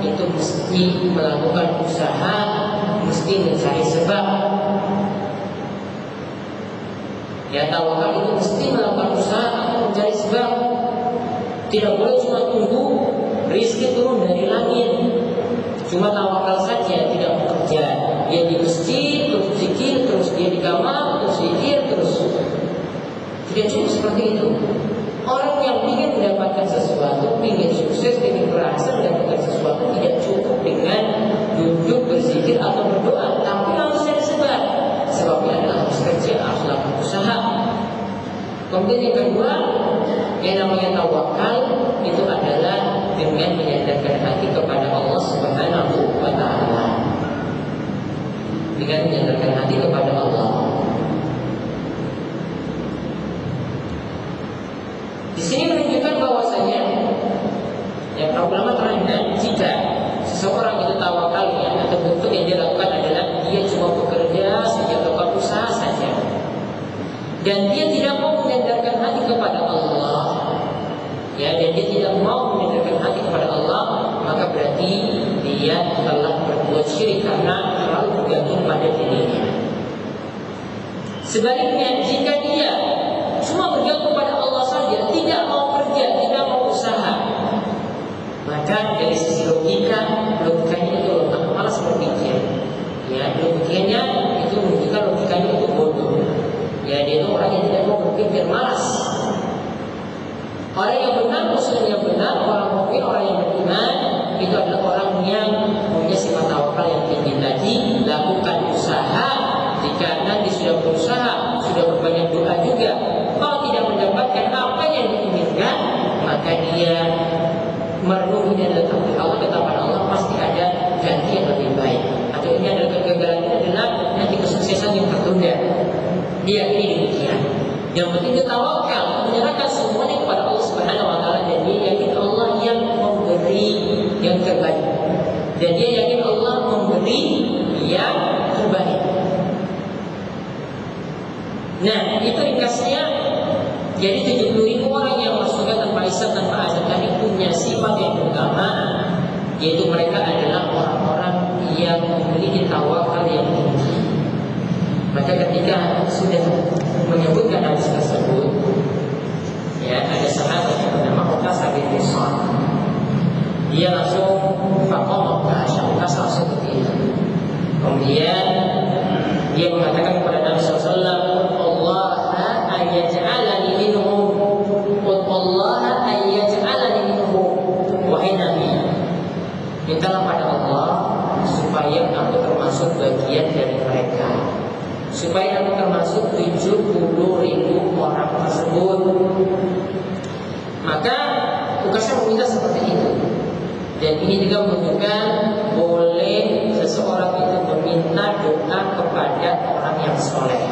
itu mesti melakukan usaha, mesti mencari sebab. Tawakal itu mesti melakukan usaha atau mencari sebab. Tidak boleh cuma tunggu rezeki turun dari langit. Cuma tawakal saja, tidak bekerja. Dia di masjid, terus zikir, terus dia di kamar, terus zikir, terus. Tidak cukup seperti itu. Orang yang ingin mendapatkan sesuatu, ingin sukses, ingin berhasil mendapatkan sesuatu, tidak cukup dengan duduk berzikir atau berdoa, tapi harus cari sebab. Sebabnya adalah harus kerja, harus lakukan usaha. Kemudian yang kedua, yang namanya tawakal itu adalah dengan menyandarkan hati kepada Allah Subhanahu wa Ta'ala. Dengan menyandarkan hati kepada Allah. Di sini menunjukkan bahwasanya problema terhadap jika seseorang itu tawakalnya atau bentuk yang dia lakukan adalah dia cuma bekerja saja atau usaha saja, dan dia tidak mau menyandarkan hati kepada Allah, dan dia tidak mau menyandarkan hati kepada Allah, maka berarti dia telah berbuat syirik karena terlalu bergantung pada dirinya. Sebaliknya, jika dia cuma bergantung pada Allah saja, tidak mau kerja, tidak mau usaha, maka dari sisi logikanya itu lemah, malas berpikir. Logikanya itu menunjukkan logikanya itu bodoh. Dia itu orang yang tidak mau berpikir, malas. Orang yang benar, muslim yang benar, orang mukmin, orang yang beriman, itu adalah orang yang punya sifat tawakal yang tinggi tadi. Lakukan usaha, jika Nah, itu ringkasnya. Jadi 70.000 orang yang masuk surga tanpa hisab, tanpa azab tadi punya sifat yang utama, yaitu mereka adalah orang-orang yang memiliki tawakal yang tinggi. Maka ketika sudah menyebutkan hadis tersebut, ya, ada sahabat yang bernama Uqasah bin Mihsan. Dia langsung faqama Uqasah langsung berdiri. Kemudian dia mengatakan kepada Nabi SAW, Allah ayyaj'alani minhum, Allah ayyaj'alani minhum. Wahai Nabi, mintalah pada Allah supaya aku termasuk bagian dari mereka, supaya aku termasuk 70.000 orang tersebut. Maka Uqasah meminta seperti itu. Dan ini juga menunjukkan boleh seseorang itu meminta doa kepada orang yang soleh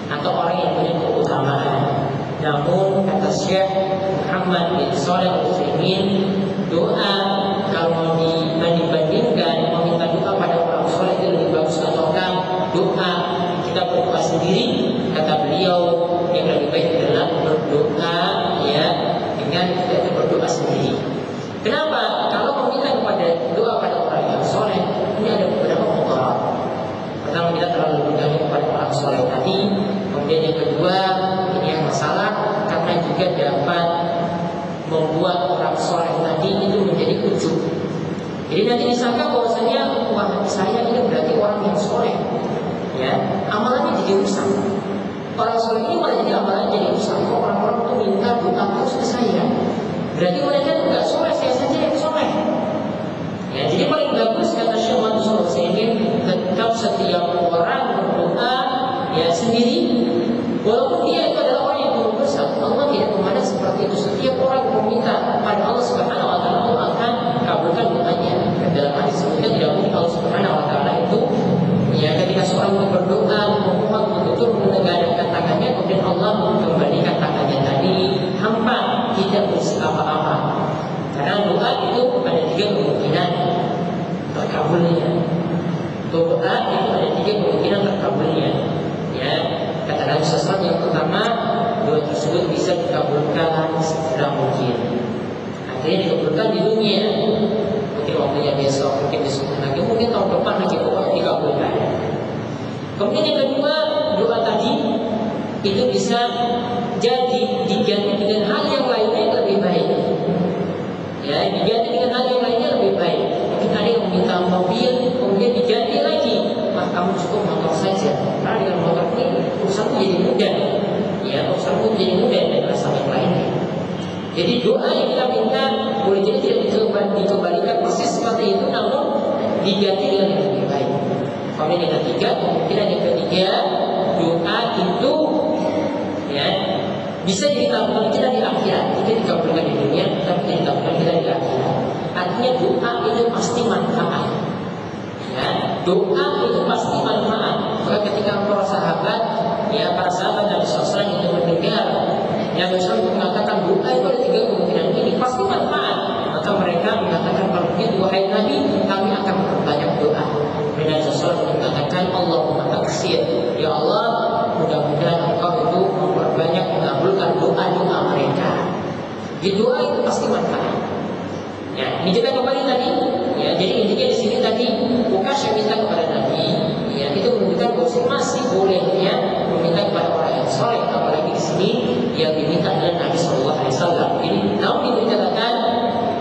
atau orang yang punya keutamaan. Namun kata Syekh Muhammad bin Shalih Al-Utsaimin, doa kalau dibandingkan meminta doa pada orang soleh itu lebih bagus ataukah doa kita berdoa sendiri? Kata beliau, yang lebih baik adalah berdoa ya dengan kita berdoa sendiri. Kenapa? Kalau meminta kepada doa pada orang yang soleh, ini ada beberapa mudarat. Pertama, kita terlalu bergantung kepada orang soleh tadi. Kemudian yang kedua, ini yang masalah karena juga dapat membuat orang soleh tadi itu menjadi ujub. Jadi nanti disangka bahwasanya wah saya ini berarti orang yang soleh, ya amalannya jadi rusak. Orang soleh ini malah jadi amalannya jadi rusak. Kok orang-orang itu minta doa terus ke saya? Berarti mereka tidak soleh, saya saja yang soleh. Ya, jadi paling bagus kata Syekh Mansur Al-Utsaimin, tetap setiap orang berdoa ya sendiri, walaupun dia itu adalah orang yang belum besar. Allah tidak memandang seperti itu. Setiap orang meminta pada Allah Subhanahu Wa Taala, Allah akan kabulkan doanya. Dan dalam hadis sebutkan tidak mungkin Allah Subhanahu Wa Taala itu ya ketika seorang berdoa memohon betul menegakkan tangannya, kemudian Allah mengembalikan tangannya tadi hampa, tidak berisi apa-apa. Karena doa itu ada 3 kemungkinan terkabulnya. Doa itu ada 3 kemungkinan terkabulnya. Ya, kata Nabi SAW yang pertama, doa tersebut bisa dikabulkan segera mungkin. Artinya dikabulkan di dunia. Mungkin waktunya besok, mungkin besok lagi, mungkin tahun depan lagi, pokoknya dikabulkan. Kemudian yang kedua, doa tadi itu bisa jadi diganti dengan hal yang lainnya yang lebih baik. Ya, diganti dengan hal yang lainnya lebih baik. Mungkin ada yang meminta mobil, kemudian diganti lagi. Kamu cukup motor saja. Karena dengan motor ini urusanmu jadi mudah. Ya, urusanmu jadi mudah dan rasa yang lainnya. Jadi doa yang kita minta boleh jadi tidak dikembalikan persis seperti itu, namun diganti dengan yang lebih baik. Kemudian yang ketiga, kemungkinan yang ketiga, doa itu ya bisa dikabulkan kita di akhirat. Tidak dikabulkan di dunia, tapi dikabulkan kita di akhirat. Artinya doa itu pasti manfaat. Ya, doa itu pasti manfaat. Maka ketika para sahabat Nabi SAW itu mendengar Nabi SAW mengatakan doa itu ada 3 kemungkinan ini pasti manfaat. Maka mereka mengatakan kalau begitu wahai Nabi, kami akan memperbanyak doa. Nabi SAW mengatakan Allahumma aksir, ya Allah, mudah-mudahan engkau itu memperbanyak mengabulkan doa-doa mereka. Di doa itu pasti manfaat. Ya, ini kita kembali tadi. Ya, jadi intinya di sini tadi Uqasah minta kepada Nabi. Ya, itu menunjukkan bahwa masih bolehnya meminta kepada orang yang soleh. Apalagi di sini yang diminta adalah Nabi Sallallahu Alaihi Wasallam. Ini namun dikatakan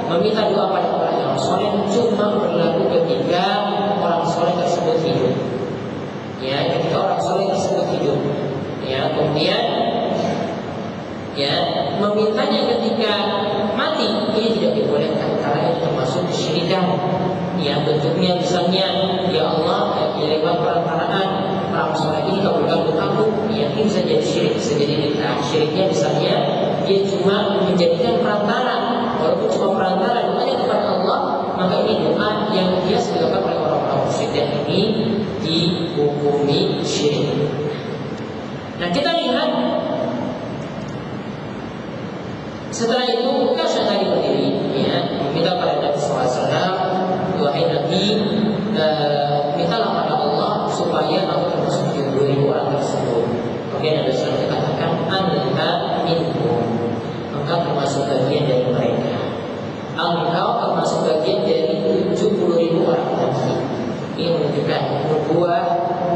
meminta doa pada orang yang soleh cuma berlaku ketika orang soleh tersebut hidup. Ya, ketika orang soleh tersebut hidup. Ya, kemudian ya memintanya ketika mati ini tidak dibolehkan karena itu termasuk kesyirikan. Ya, bentuknya misalnya ya Allah lewat perantaraan orang soleh ini kabulkan doaku. Ya, ini bisa jadi syirik, bisa jadi bid'ah. Syiriknya misalnya dia cuma menjadikan perantara, walaupun cuma perantara doanya kepada Allah, maka ini doa yang dia dilakukan oleh orang-orang musyrik dan ini dihukumi syirik. Nah, kita lihat setelah itu Uqasah tadi berdiri, ya, meminta pada Nabi SAW, wahai Nabi, mintalah pada Allah supaya aku termasuk 70.000 orang tersebut. Kemudian Nabi SAW katakan, anta minhum, engkau termasuk bagian dari mereka. Engkau termasuk bagian dari 70.000 orang tadi. Ini menunjukkan nubuah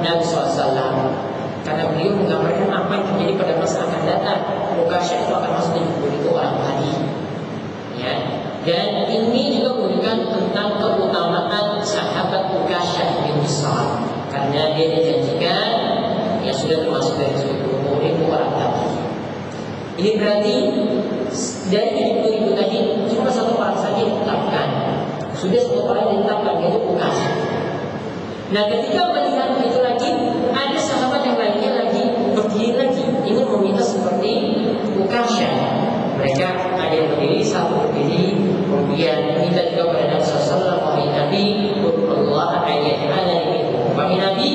Nabi SAW, karena beliau menggambarkan apa yang terjadi pada masa akan datang. Ukasyah itu akan masuk 70.000 orang tadi. Ya. Dan ini juga menunjukkan tentang keutamaan sahabat Ukasyah bin Mihsan, karena dia dijanjikan ya sudah termasuk dari 70.000 orang tadi. Ini berarti dari 70.000 tadi cuma satu orang saja ditetapkan. Sudah satu orang yang ditetapkan, yaitu Ukasyah. Nah, ketika melihat itu lagi, ada sahabat yang lainnya lagi berdiri lagi ingin meminta seperti Ukasyah. Mereka ada yang berdiri, satu berdiri, kemudian minta juga kepada Nabi SAW, wahai Nabi, Allah ayat'ala minhum. Wahai Nabi,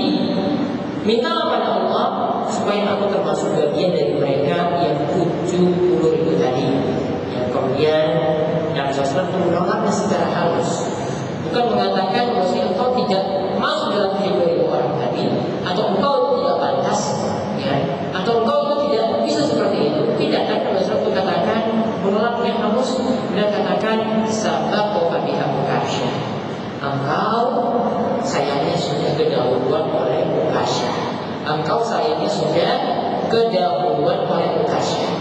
mintalah pada Allah supaya aku termasuk bagian dari mereka yang 70.000 tadi. Yang kemudian Nabi SAW menolaknya secara halus, bukan mengatakan bahwa engkau tidak masuk dalam 70.000 orang tadi, atau engkau tidak pantas, ya, atau engkau itu tidak bisa seperti itu. Tidak, kan Nabi SAW katakan menolaknya halus dan katakan sabaqaka biha Ukasyah. Engkau sayangnya sudah kedahuluan oleh Ukasyah. Engkau sayangnya sudah kedahuluan oleh Ukasyah.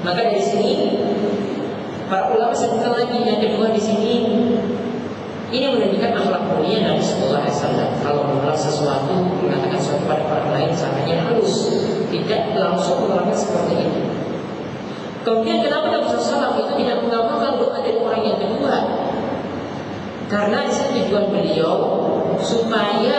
Maka dari sini para ulama sebutkan lagi yang kedua di sini, ini menunjukkan akhlak mulia Nabi Sallallahu Alaihi Wasallam. Kalau menolak sesuatu, mengatakan sesuatu pada orang lain, caranya halus, tidak langsung menolaknya seperti itu. Kemudian kenapa Nabi SAW itu tidak mengabulkan doa dari orang yang kedua? Karena di sini tujuan beliau supaya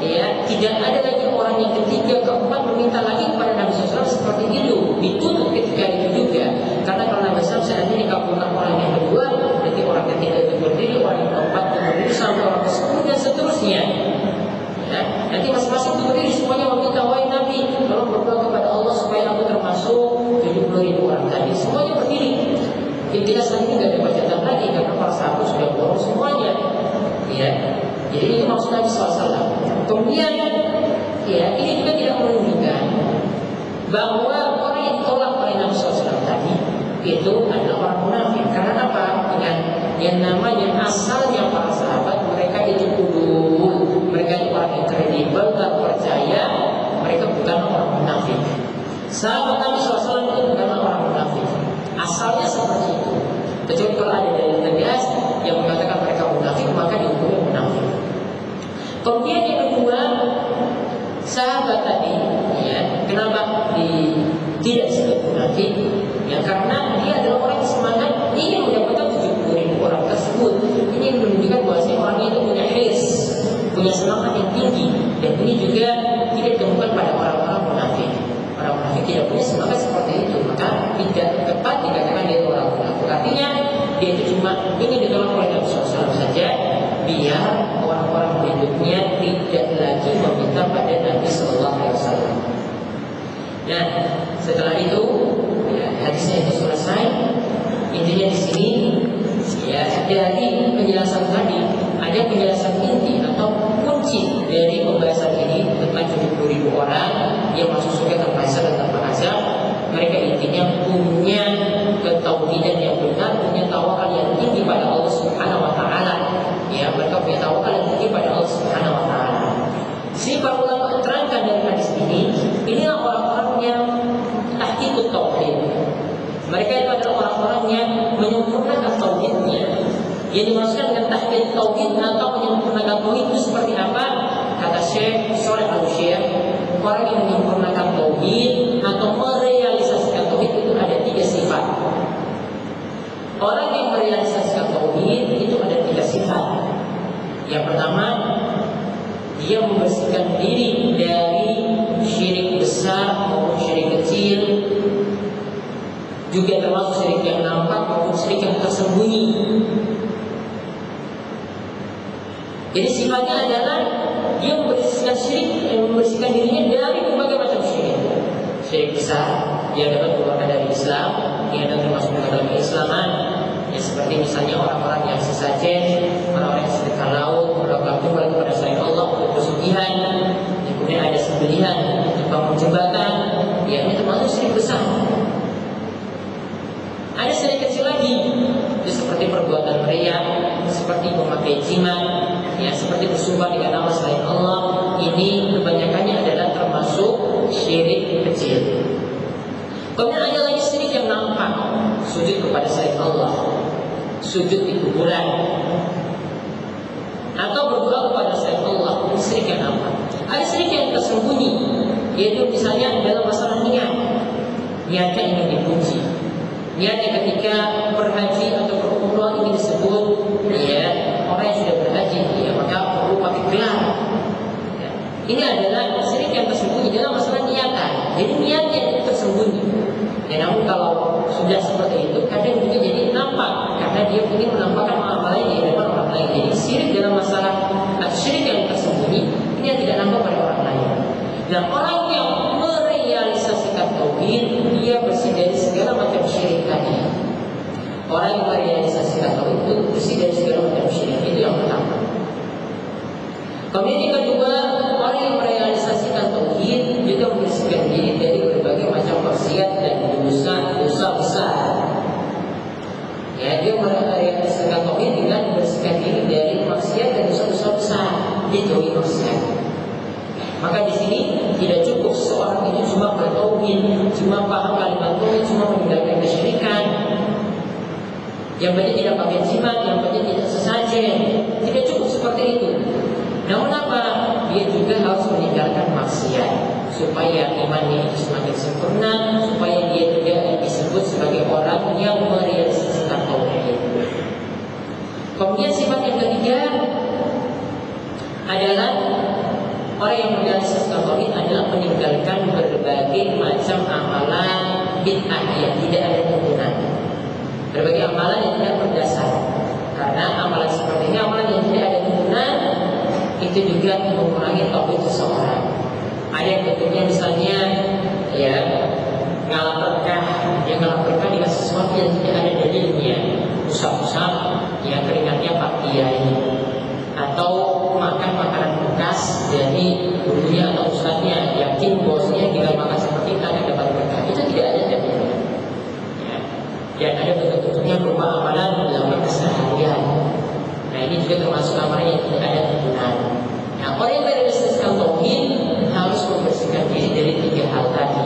ya tidak ada lagi orang yang ketiga, keempat meminta lagi kepada Nabi SAW seperti itu. Ditutup ketika itu juga. Karena kalau Nabi SAW seandainya dikabulkan orang yang kedua, nanti orang ketiga itu berdiri, orang yang keempat itu berdiri, sampai orang ke-10 dan seterusnya. Ya, nanti masing-masing itu berdiri semuanya meminta, wahai Nabi, tolong berdoa kepada Allah supaya aku termasuk 70.000 orang tadi. Semuanya berdiri. Mungkin kita saat ini tidak ada bacaan lagi karena para sahabat sudah borong semuanya. Ya, jadi itu maksud Nabi SAW. Kemudian, ya, ini juga tidak menunjukkan bahwa orang yang ditolak oleh Nabi SAW tadi itu adalah orang munafik. Karena apa? Dengan yang namanya asalnya para sahabat, mereka itu ulul, mereka itu orang yang kredibel, terpercaya, mereka bukan orang munafik. Sahabat Nabi SAW itu bukanlah orang munafik. Asalnya seperti itu. Kecuali kalau ada dalil tegas yang mengatakan mereka munafik, maka dihukumi munafik. Kemudian yang kedua, sahabat tadi, ya, kenapa tidak disebut munafik? Ya, karena dia adalah orang yang semangat ingin mendapatkan 70.000 orang tersebut. Ini menunjukkan bahwa orangnya itu punya hirs, punya semangat yang tinggi, dan ini juga tidak ditemukan pada orang-orang munafik. Orang munafik tidak punya semangat seperti itu, maka tidak tepat dikatakan dia orang munafik. Artinya dia itu cuma ingin ditolong oleh Nabi SAW saja, biar orang-orang berikutnya tidak lagi meminta pada Nabi SAW. Nah, setelah itu ya, hadisnya itu selesai. Intinya di sini ya, dari penjelasan tadi ada penjelasan inti atau kunci dari pembahasan ini tentang 70.000 orang yang masuk surga tanpa hisab dan tanpa azab. Mereka intinya punya ketauhidan yang benar, punya tawakal yang tinggi pada Allah Subhanahu wa taala. Ya, mereka punya tawakal yang tinggi pada Allah Subhanahu wa taala. Si para ulama terangkan dari hadis ini, inilah orang-orang yang tahqiqut tauhid. Mereka itu adalah orang-orang yang menyempurnakan tauhidnya. Yang dimaksudkan dengan tahqiq tauhid atau menyempurnakan tauhid itu seperti apa? Kata Syekh Shalih Al-Syekh, orang yang menyempurnakan tauhid atau merealisasikan tauhid itu ada 3 sifat. Orang yang merealisasikan tauhid itu ada 3 sifat. Yang pertama, dia membersihkan diri dari syirik besar maupun syirik kecil, juga termasuk syirik yang nampak maupun syirik yang tersembunyi. Jadi sifatnya adalah dia membersihkan syirik, membersihkan dirinya dari berbagai macam syirik. Syirik besar, dia dapat keluarkan dari Islam, dia dapat termasuk dalam keislaman. Ya, seperti misalnya orang-orang yang sesajen, orang-orang yang sedekah laut, bergabung kepada selain Allah untuk pesugihan, kemudian ada sembelihan untuk bangun jembatan, memakai jimat, ya seperti bersumpah dengan nama selain Allah, ini kebanyakannya adalah termasuk syirik kecil. Kemudian ada lagi syirik yang nampak, sujud kepada selain Allah, sujud di kuburan, atau berdoa kepada selain Allah. Ini syirik yang nampak. Ada syirik yang tersembunyi, yaitu misalnya dalam masalah niat. Niatnya ingin dipuji, niatnya ketika berhaji atau berumrah ingin disebut, ya orang yang sudah berhaji, ya maka perlu pakai gelar. Ya. Ini adalah syirik yang tersembunyi dalam masalah niatan. Jadi niatnya itu tersembunyi. Ya, namun kalau sudah seperti itu, kadang juga jadi nampak karena dia ingin menampakkan amalannya di hadapan orang lain. Jadi syirik dalam masalah syirik yang tersembunyi ini yang tidak nampak pada orang lain. Dan orang yang merealisasikan tauhid, dia bersih dari segala macam syirik tadi. Orang yang merealisasikan tauhid itu bersih dari segala macam syirik. Itu yang pertama. Kemudian yang kedua, orang yang merealisasikan tauhid juga membersihkan diri dari berbagai macam maksiat dan dosa besar. Ya, dia merealisasikan tauhid dengan membersihkan diri dari maksiat dan dosa besar. Dijauhi maksiat. Maka di sini tidak cukup seorang itu cuma bertauhid, cuma paham kalimat tauhid, cuma meninggalkan kesyirikan. Yang banyak tidak pakai jimat, yang banyak tidak sesajen. Tidak cukup seperti itu. Namun apa? Dia juga harus meninggalkan maksiat supaya imannya itu semakin sempurna, supaya dia tidak disebut sebagai orang yang merealisasikan tauhid. Kemudian sifat yang ketiga adalah orang yang merealisasikan tauhid adalah meninggalkan berbagai macam amalan bid'ah yang tidak ada tuntunan. Berbagai amalan yang tidak berdasar. Karena amalan seperti ini, amalan yang tidak ada tuntunan, itu juga mengurangi tauhid seseorang. Ada yang bentuknya misalnya ya ngalap berkah, dia ngalap berkah dengan sesuatu yang tidak ada dalilnya, usap-usap, ya keringatnya Pak Kiai, atau makan makanan bekas dari gurunya atau ustadznya, yakin bosnya jika makan seperti itu akan dapat berkah. Itu tidak ada dalilnya. Ya. Dan ada bentuk-bentuknya berupa amalan dalam keseharian. Nah ini juga termasuk amalan yang tidak ada tuntunan. Nah orang yang merealisasikan tauhid harus membersihkan diri dari tiga hal tadi.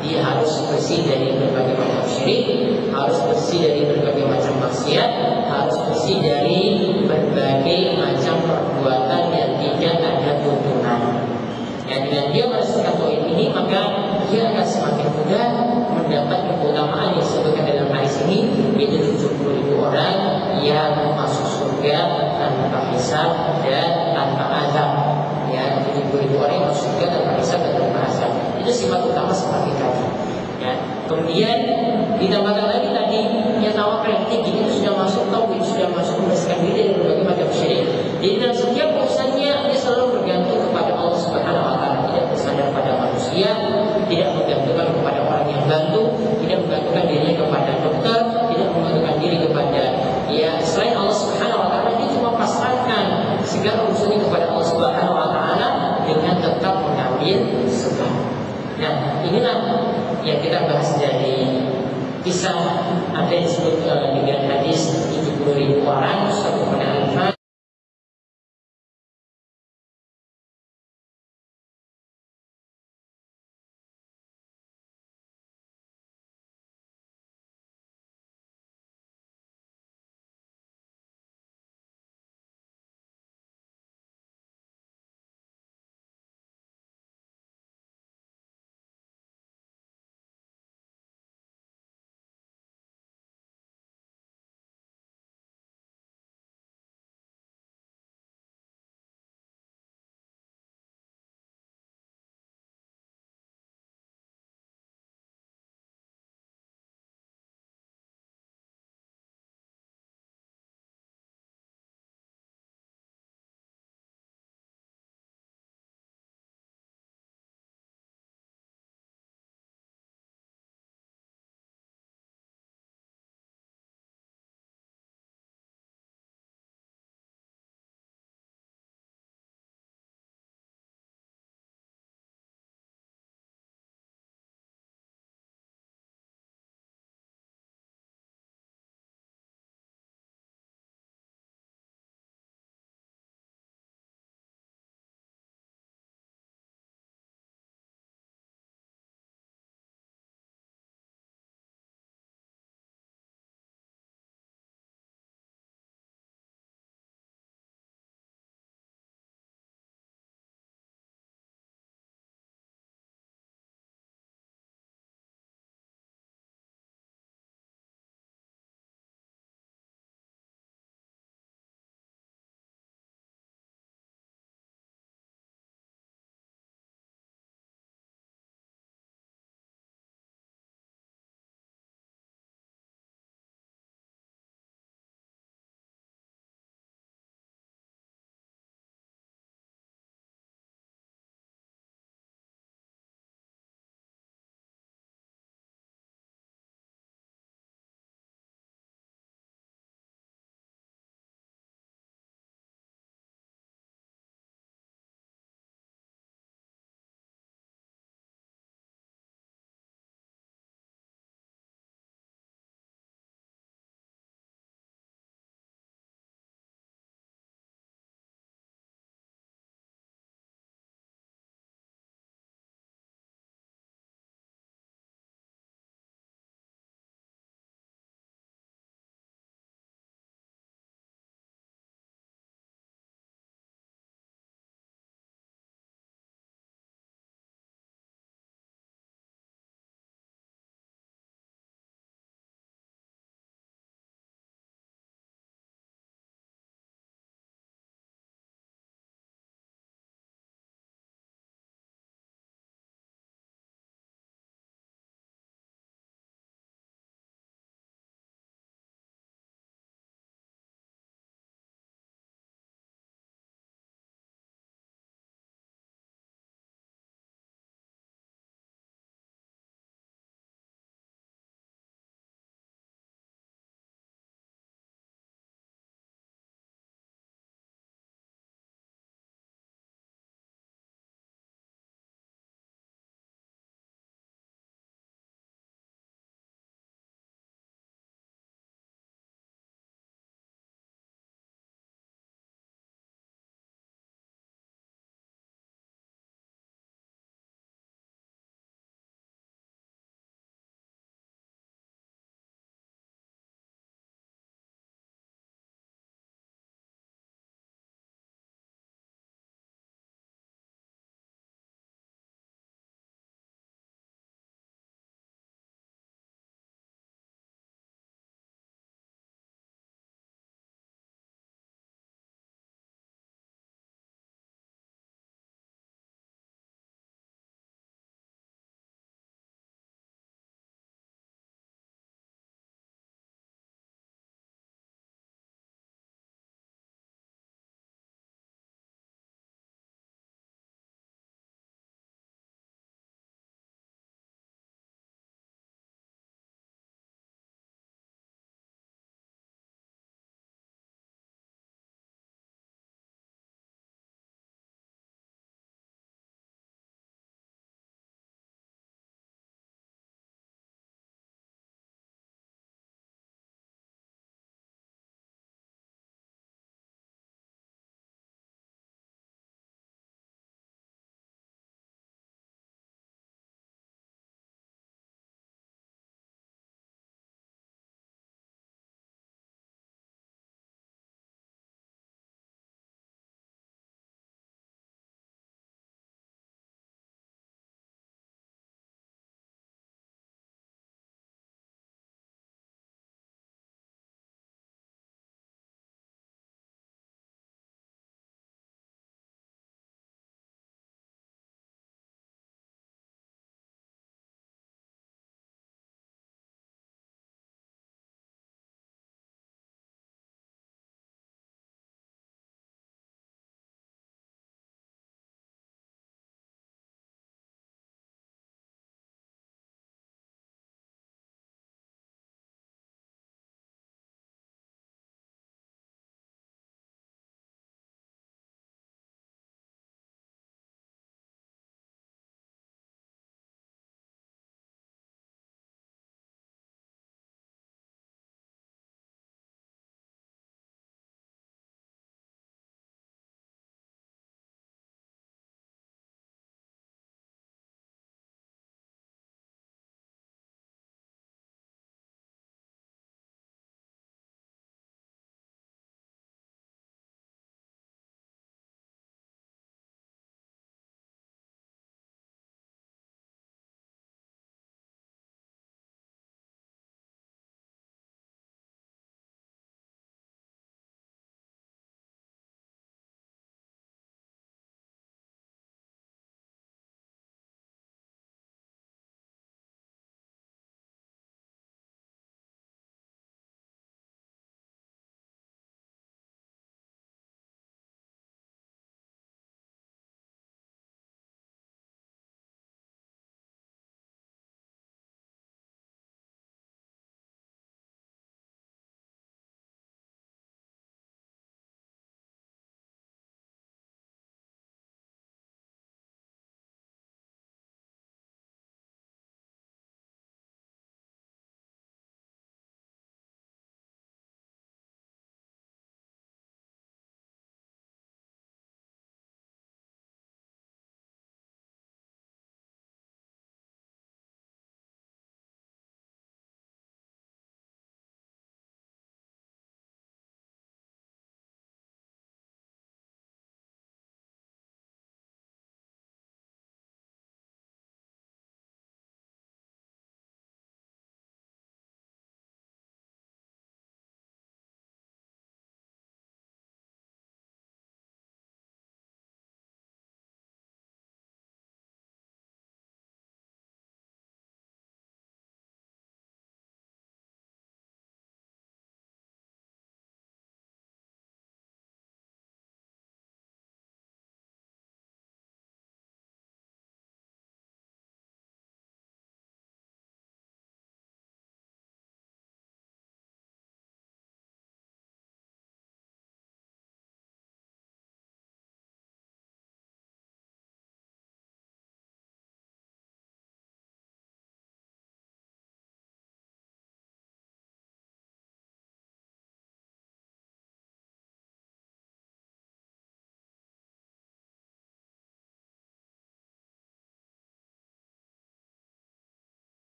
Dia harus bersih dari berbagai macam syirik, harus bersih dari berbagai macam maksiat, harus bersih dari berbagai macam perbuatan yang tidak ada tuntunan. Ya, dengan dia meresmikan tauhid ini, maka dia akan semakin mudah mendapat keutamaan yang disebutkan dalam hadis ini, yaitu 70.000 orang yang masuk surga tanpa hisab dan tanpa azab. Ya, 70.000 orang yang masuk surga tanpa hisab dan tanpa azab. Itu sifat utama seperti tadi. Ya. Kemudian ditambahkan lagi tadi yang tawakal yang tinggi itu sudah masuk tauhid, sudah masuk membersihkan diri dari berbagai macam syirik. Jadi dalam setiap urusannya dia selalu bergantung kepada Allah Subhanahu Wa Taala, tidak bersandar pada manusia, tidak menggantungkan kepada orang yang bantu, tidak menggantungkan dirinya kepada dokter, tidak menggantungkan diri kepada ya selain Allah Subhanahu Wa Taala. Dia cuma pasrahkan segala urusannya kepada Allah Subhanahu Wa Taala dengan tetap mengambil sebab. Nah, inilah yang kita bahas dari kisah apa yang disebut dengan hadis 70.000 orang